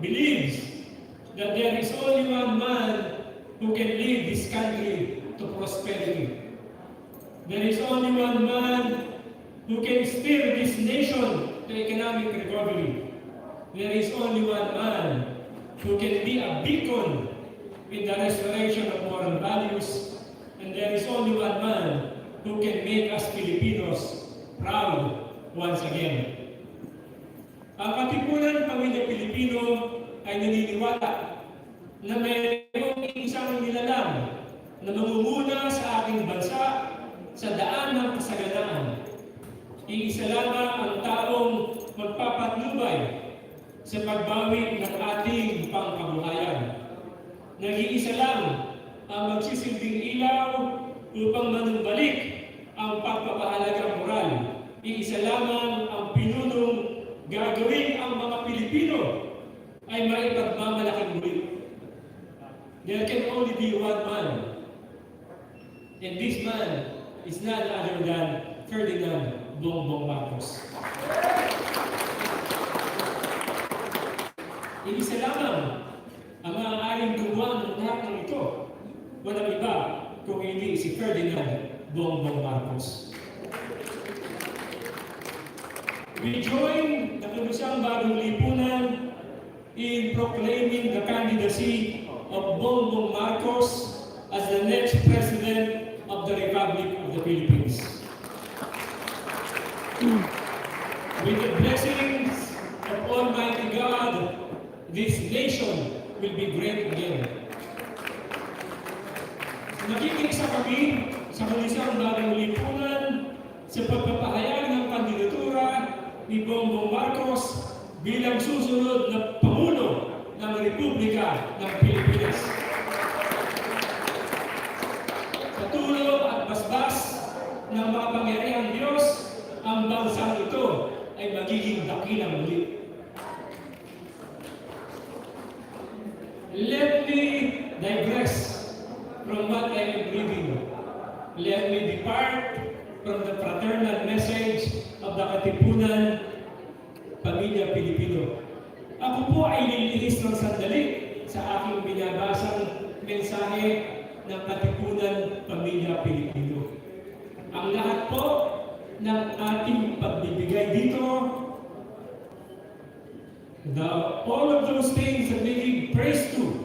[SPEAKER 7] believes that there is only one man who can lead this country to prosperity. There is only one man who can steer this nation to economic recovery. There is only one man who can be a beacon in the restoration of moral values, and there is only one man who can make us Filipinos proud once again. Ang Katipunan Pamilya Pilipino ay naniniwala na mayroong isang nilalang na mangunguna sa ating bansa sa daan ng kasaganaan. Iisa lamang ang taong magpapatnubay sa pagbawi ng ating pangkabuhayan. Nag-iisa lang ang magsisilbing ilaw upang manumbalik ang pagpapahalagang moral. Iisa lamang ang pinunong gagawin ang mga Pilipino ay maipagmamalaking muli. There can only be one man. And this man is none other than Ferdinand Bongbong Marcos. Iisa lamang ang maaaring gumawa ng lahat ng ito. Walang iba kung hindi si Ferdinand Bongbong Marcos. We join the Kilusang Bagong Lipunan in proclaiming the candidacy of Bongbong Marcos as the next President of the Republic of the Philippines. With the blessings of Almighty God, this nation will be great again. Nakikisa kami sa Kilusang Bagong Lipunan sa pagpapahayag ng kandidatura ni Bongbong Marcos bilang susunod na Pangulo ng Republika ng Pilipinas. Sa tulong at basbas ng mga pangyarihang Diyos, ang bansang ito ay magiging dakilang muli. Let me digress from what I am reading. Let me depart from the fraternal message of the Katipunan Pamilya Pilipino. Ako po ay nilihis ng sandali sa aking binabasang mensahe ng Katipunan Pamilya Pilipino. Ang lahat po ng ating pagbibigay dito, all of those things that we give praise to,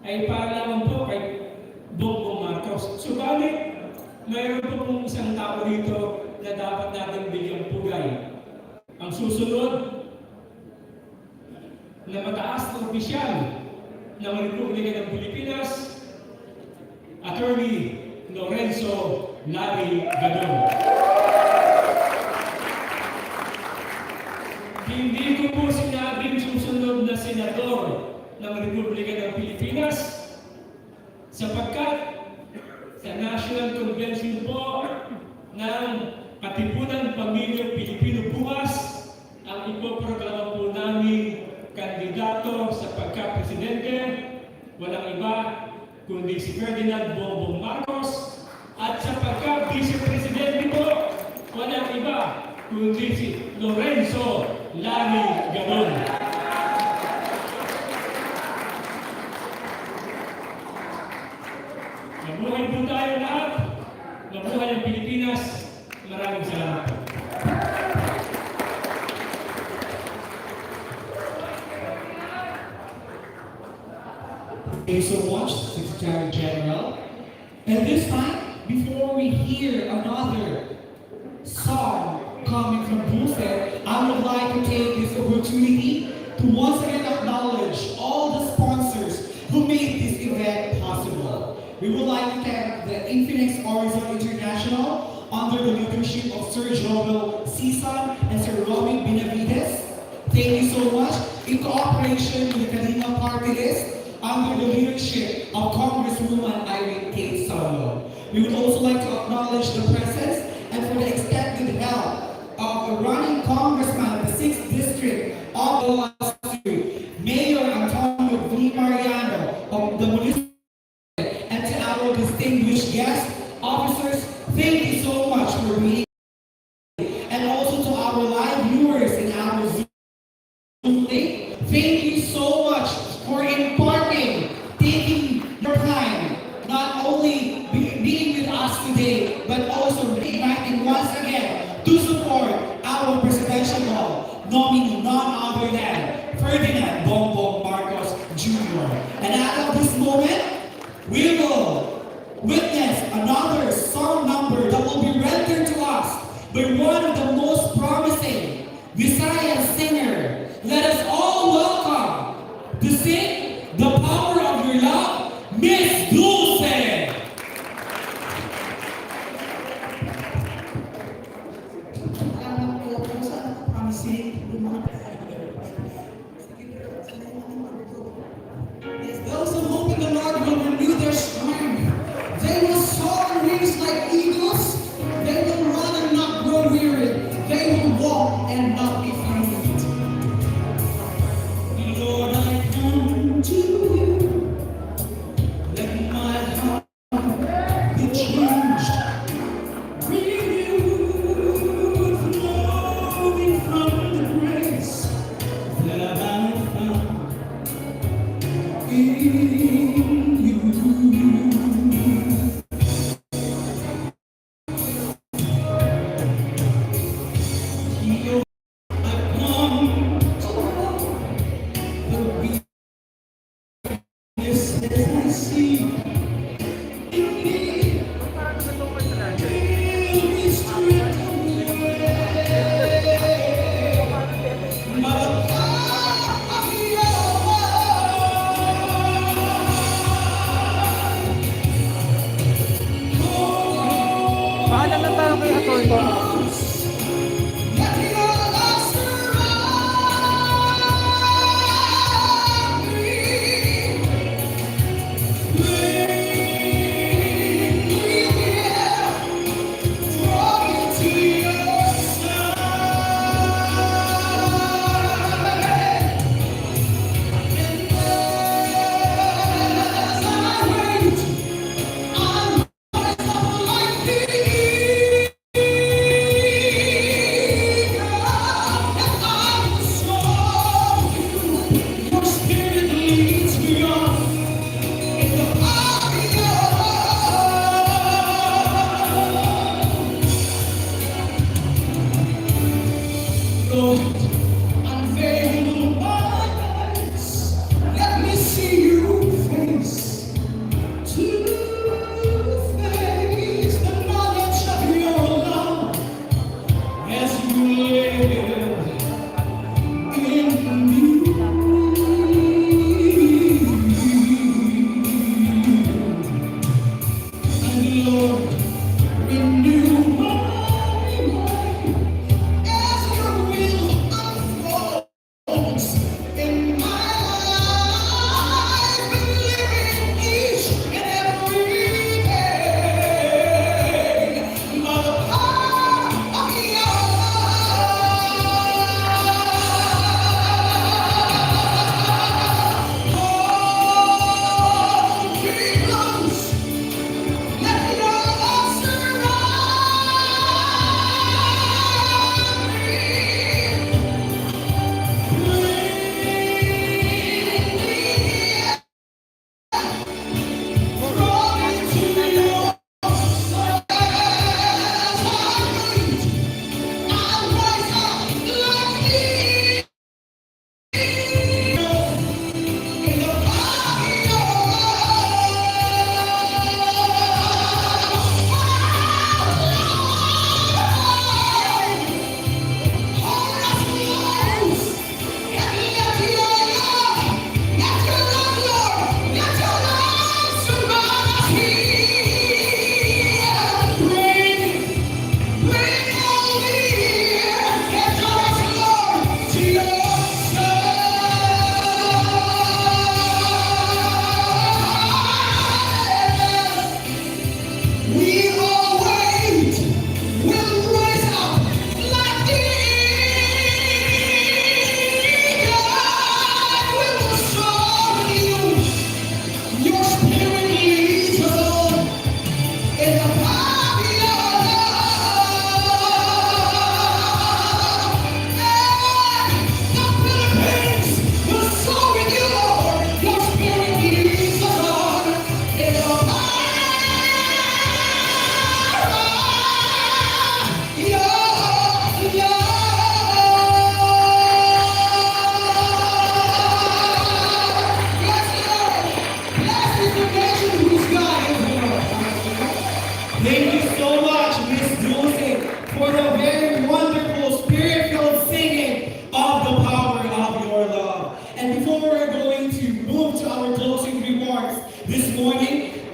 [SPEAKER 7] ay para naman po kay Bongbong Marcos. Subalit, mayroon po pong isang tao dito na dapat natin bigyang pugay. Ang susunod na mataas na opisyal ng Republika ng Pilipinas, Attorney Lorenzo Larry Gadon. Hindi ko po sinabing susunod na senador ng Republika ng Pilipinas sapagkat sa National Convention po ng Katipunan Pamilya Pilipino bukas ang ipoproklama po namin kandidato sa pagka-presidente, walang iba kundi si Ferdinand Bongbong Marcos, at sa pagka-vice-presidente po, walang iba kundi si Lorenzo Larry Gadon. Mabuhay po tayo lahat. Mabuhay ang Pilipinas. Maraming salamat po.
[SPEAKER 10] Thank you so much, Secretary General. And this time, before we hear another song coming from Buse, I would like to take this opportunity to once again acknowledge all the sponsors who made this event possible. We would like to thank the Infinix Horizon International under the leadership of Sir Joel Sison and Sir Robin Benavides. Thank you so much. In cooperation with the Kalina Party List, under the leadership of Congresswoman Irene Kate Solo. We would also like to acknowledge the presence and for the extended help of the running congressman of the 6th District of the last year, Mayor Antonio V. Mariano of the municipality, and to our distinguished guests, officers, thank you so much for being here. And also to our live viewers in our Zoom link, thank you so much for imparting, taking your time, not only being with us today, but also reigniting once again to support our presidential nominee, none other than Ferdinand Bongbong Marcos Jr. And out of this moment, we will witness another song number that will be rendered to us by one of the most promising Visayan singer. Let us all welcome to sing The Power of Your Love, Miss Dulce.
[SPEAKER 2] Alam ko kung saan ako promising. Yes, those who hope in the Lord will remember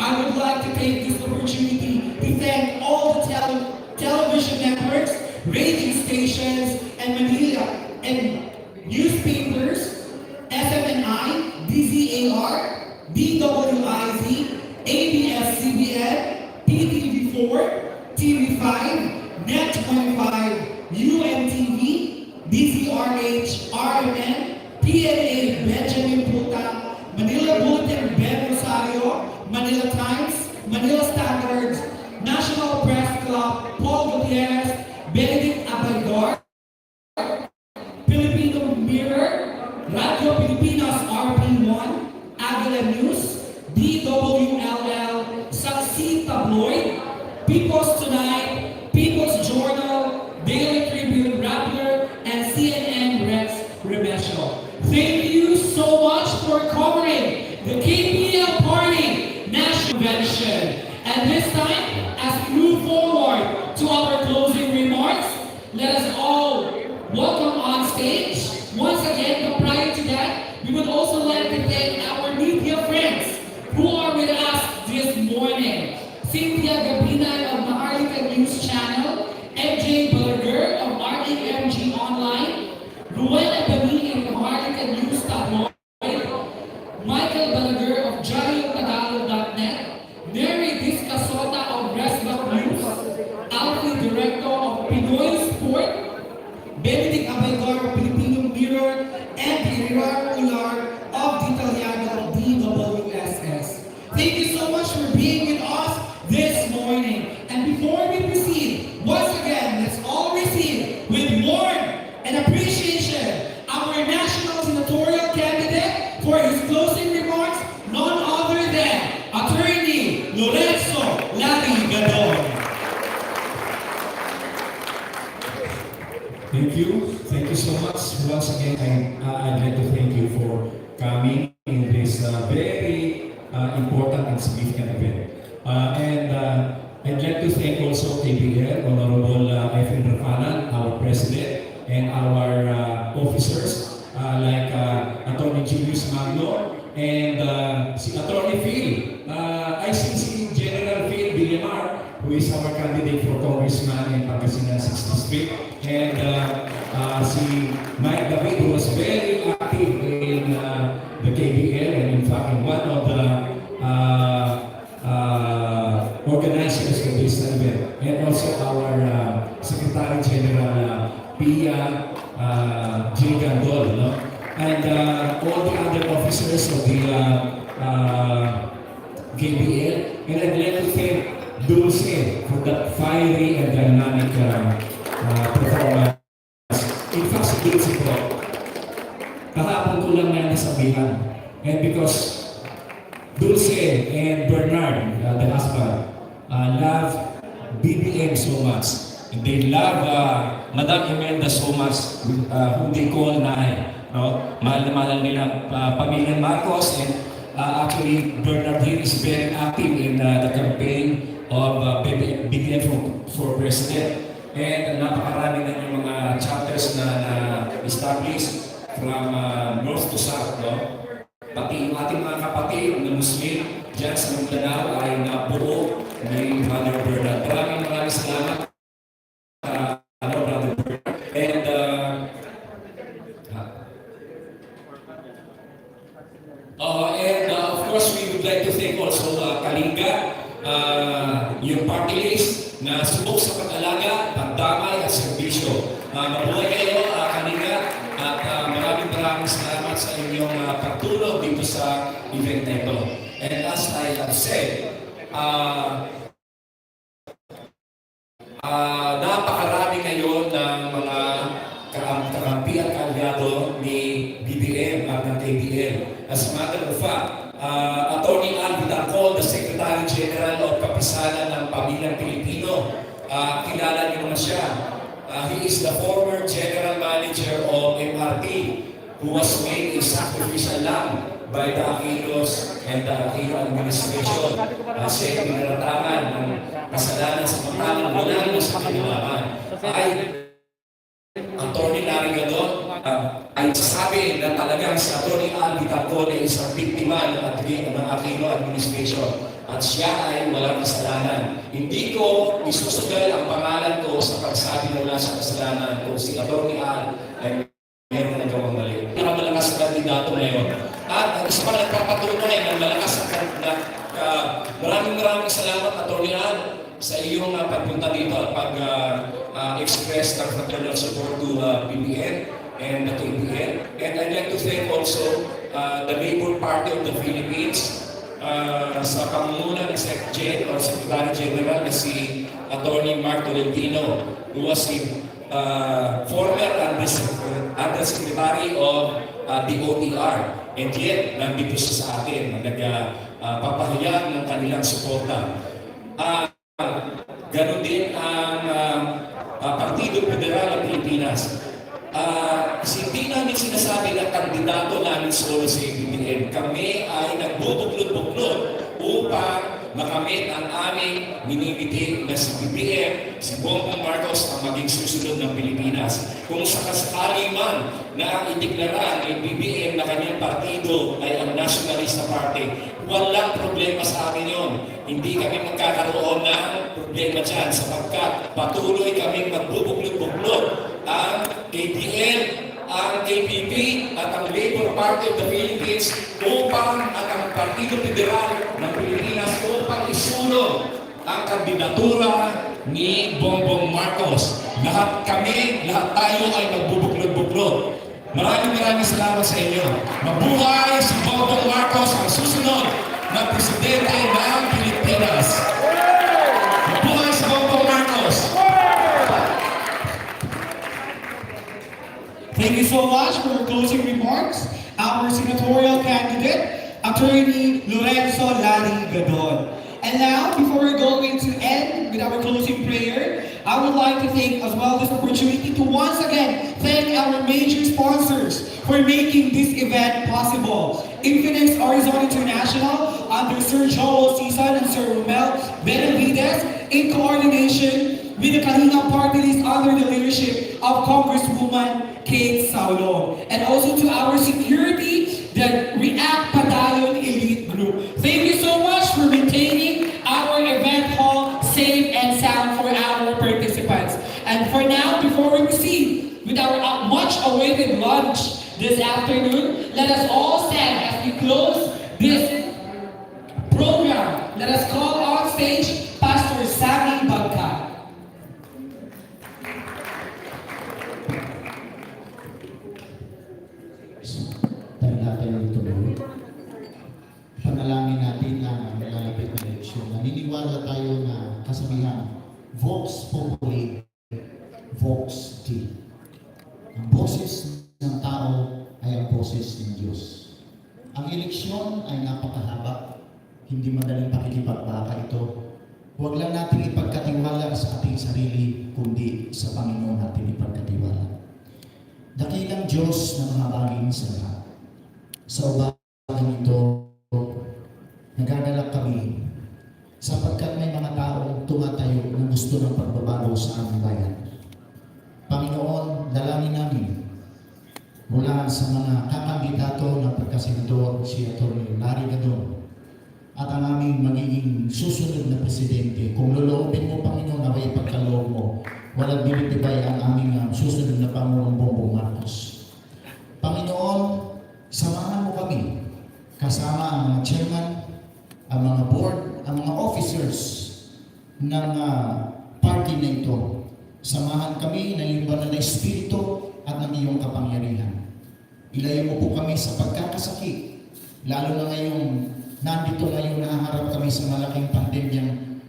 [SPEAKER 10] I would like to take this opportunity to thank all the television networks, radio stations, and Manila, and newspapers, SMNI, DZAR, DWIZ, ABS-CBN, PTV4, TV5, Net25, UNTV, DZRH, RMN, PNA, Benjamin Puta, Manila Bulletin, Ben Rosario, Manila Times, Manila Standards, National Press Club, Paul Gutierrez, Benedict Abaldor, Filipino Mirror, Radio Pilipinas RP1, Agila News, DWLL, Saksi Tabloid, People's Tonight, People's Journal, Daily Tribune, Rappler, and CNN Rex Remesho. Thank you so much for covering the KPL Party National Convention. And this time, as we move forward to our closing remarks, let us all welcome on stage. Once again, but prior to that, we would also like to thank our media friends who are with us this morning. Cynthia Gabina of Maharlika News Channel, MJ Balaguer of RAMG Online, Rowena Bani of Maharlika News Tabloid, Michael Balaguer of JarioTagalog.net, Mary Discasota of Resback News, Alfie Director of Pinoy Sport, Benedict Abaldor of Filipino Mirror, and Gerard Ular of D'Italiano DWSS. Thank you so much for being with us this morning. And before we proceed, once again, let's all receive with warm and appreciation our national senatorial candidate for his closing remarks, none other than Attorney Lorenzo Larry Gadon.
[SPEAKER 9] Thank you. Thank you so much. Once again, I'd like to thank you for coming in this very important and significant event. I'd like to thank also KBL, Honorable Efren Rafanan, our President, and our officers like Attorney Julius Magno and si Attorney Phil. I see General Phil Villamar, who is our candidate for Congressman in Pangasinan 6th District, and si Mike David, who was very active in the KBL, and in fact in one of the organizers of this event, and also our Secretary General Pia J. Gandol, no? And all the other officers of the KBL, and I'd like to thank Dulce for that fiery and dynamic performance. In fact, si Dulce po, kahapon ko lang na nasabihan. And because Dulce and Bernard, the husband, love BBM so much. And they love Madam Imelda so much, whom they call Nay. No? Mahal na mahal nila pamilya Marcos, and actually Bernard here is very active in the campaign of BBM for President. And napakarami na yung mga chapters na established from north to south. No? Pati yung ating mga kapatid na Muslim dyan sa Mindanao ay nabuo ni Brother Bernard. Maraming salamat, Brother Bernard. And of course, we would like to thank also Kalinga, yung party list na subok sa pag-alaga, pagdamay at serbisyo. Mabuhay kayo, Kalinga, at maraming salamat sa inyong pagtulong dito sa event na ito. And as I have said, napakarami ngayon ng mga kakampi at kaalyado ni BBM at ng KBL. As a matter of fact, Attorney Alvin Dacol, the Secretary General of Kapisanan ng Pamilyang Pilipino, kilala niyo naman siya. He is the former General Manager of MRT, who was made a sacrificial lamb by the Aquilos and the Aquino administration. Siya pinaratangan ng kasalanan sa pangalan wala naman sa kanilaman. Ay, Attorney Larry Gadon, ay sasabi na talagang si Atty. Al Vitacone is ang biktima ng Aquino administration at siya ay walang kasalanan. Hindi ko isusugal ang pangalan ko sa pagsabi na wala sa kasalanan kung si Atty. Al ay meron na gawang mali. Malakas ang kandidato ngayon. At ang isa pa nagpapatunay ng malakas ang kandidato. Maraming salamat, Atty. Al, sa iyong pagpunta dito at pag-express ng fraternal support to BBN and to ABN. And I'd like to thank also the Labour Party of the Philippines sa pamumuno ng Secretary or Secretary General na si Atty. Mark Tolentino, who was the former Undersecretary of the OTR. And yet, nandito siya sa atin, nagpapahayag ng kanilang suporta. Ganon din ang Partido Federal ng Pilipinas. Hindi namin sinasabi na kandidato namin solo sa BBM. Kami ay nagbubuklod-buklod upang makamit ang aming minimiti na si BBM, si Bongbong Marcos ang maging susunod ng Pilipinas. Kung sakasakali man na ang ideklara ng BBM na kanyang partido ay ang Nationalista Party, walang problema sa akin yun. Hindi kami magkakaroon ng problema dyan sapagkat patuloy kami magbubuklod-buklod ang KPN, ang KPP at ang Labour Party of the Philippines upang at ang Partido Federal ng Pilipinas upang isulong ang kandidatura ni Bongbong Marcos. Lahat tayo ay magbubuklod-buklod. Maraming salamat sa inyo. Mabuhay si Bongbong Marcos, ang susunod na presidente ng Pilipinas. Mabuhay si Bongbong Marcos.
[SPEAKER 10] Thank you so much for your closing remarks. Our senatorial candidate, Attorney Lorenzo Lali Gadon. And now, before we're going to end with our closing prayer, I would like to take as well this opportunity to once again thank our major sponsors for making this event possible. Infinix Horizon International under Sir Joel Cisan and Sir Romel Benavides in coordination with the Kalinga Party List under the leadership of Congresswoman Kate Saulong. And also to our security, the React Padayon Elite Group. Thank you so much for maintaining our event hall safe and sound for our participants. And for now, before we proceed with our much-awaited lunch this afternoon, let us all stand as we close this program. Let us call on stage Pastor Sammy Bagka.
[SPEAKER 11] Tayo natin ang tuloy. Panalangin natin na malalapit na eleksyon. Naniniwala tayo na kasabihan, Vox Populi, Vox Dei. Ang boses ng tao ay ang boses ng Diyos. Ang eleksyon ay napakahaba. Hindi madaling pakikipagbaka ito. Huwag lang natin ipagkatiwala sa ating sarili, kundi sa Panginoon natin ipagkatiwala. Dakilang Diyos na mahabagin sa lahat. Sa umagang ito, nagagalak kami sapagkat may mga taong tumatayo na gusto ng pagbabago sa aming bayan. Panginoon, dalangin namin mula sa mga kakandidato ng pagkasenador si Atty. Larry Gadon at ang aming magiging susunod na presidente. Kung loloobin mo, Panginoon, na may pagkaloob mo, walang binitibay ang aming susunod na Pangulong Bongbong Marcos. Panginoon, samahan mo kami kasama ang mga chairman, ang mga board, ang mga officers ng party na ito. Samahan kami ng iyong banal na espiritu at ng iyong kapangyarihan. Ilayo mo po kami sa pagkakasakit, lalo na ngayong nandito ngayon nahaharap kami sa malaking pandemyang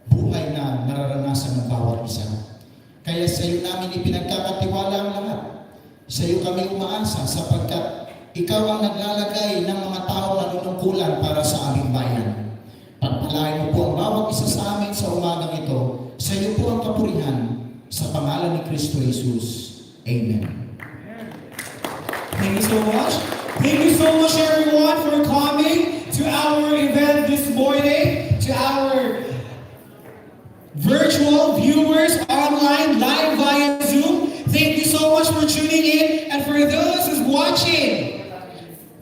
[SPEAKER 11] buhay na nararanasan ng bawat isa. Kaya sa iyo namin ipinagkakatiwala ang lahat. Sa iyo kami umaasa sapagkat ikaw ang naglalagay ng mga tao na nanunungkulan para sa aming bayan. Pagpalain mo po ang bawat isa sa amin sa umagang ito. Sa iyo po ang kapurihan sa pangalan ni Kristo Jesus. Amen.
[SPEAKER 10] Thank you so much. Thank you so much, everyone, for coming to our event this morning, to our virtual viewers online, live via Zoom. Thank you so much much for tuning in, and for those who's watching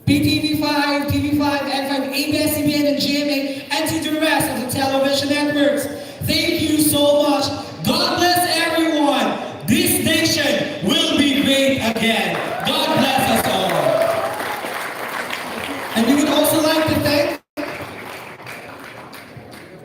[SPEAKER 10] PTV5, TV5, N5, ABS-CBN, and GMA, and to the rest of the television networks. Thank you so much. God bless everyone. This nation will be great again.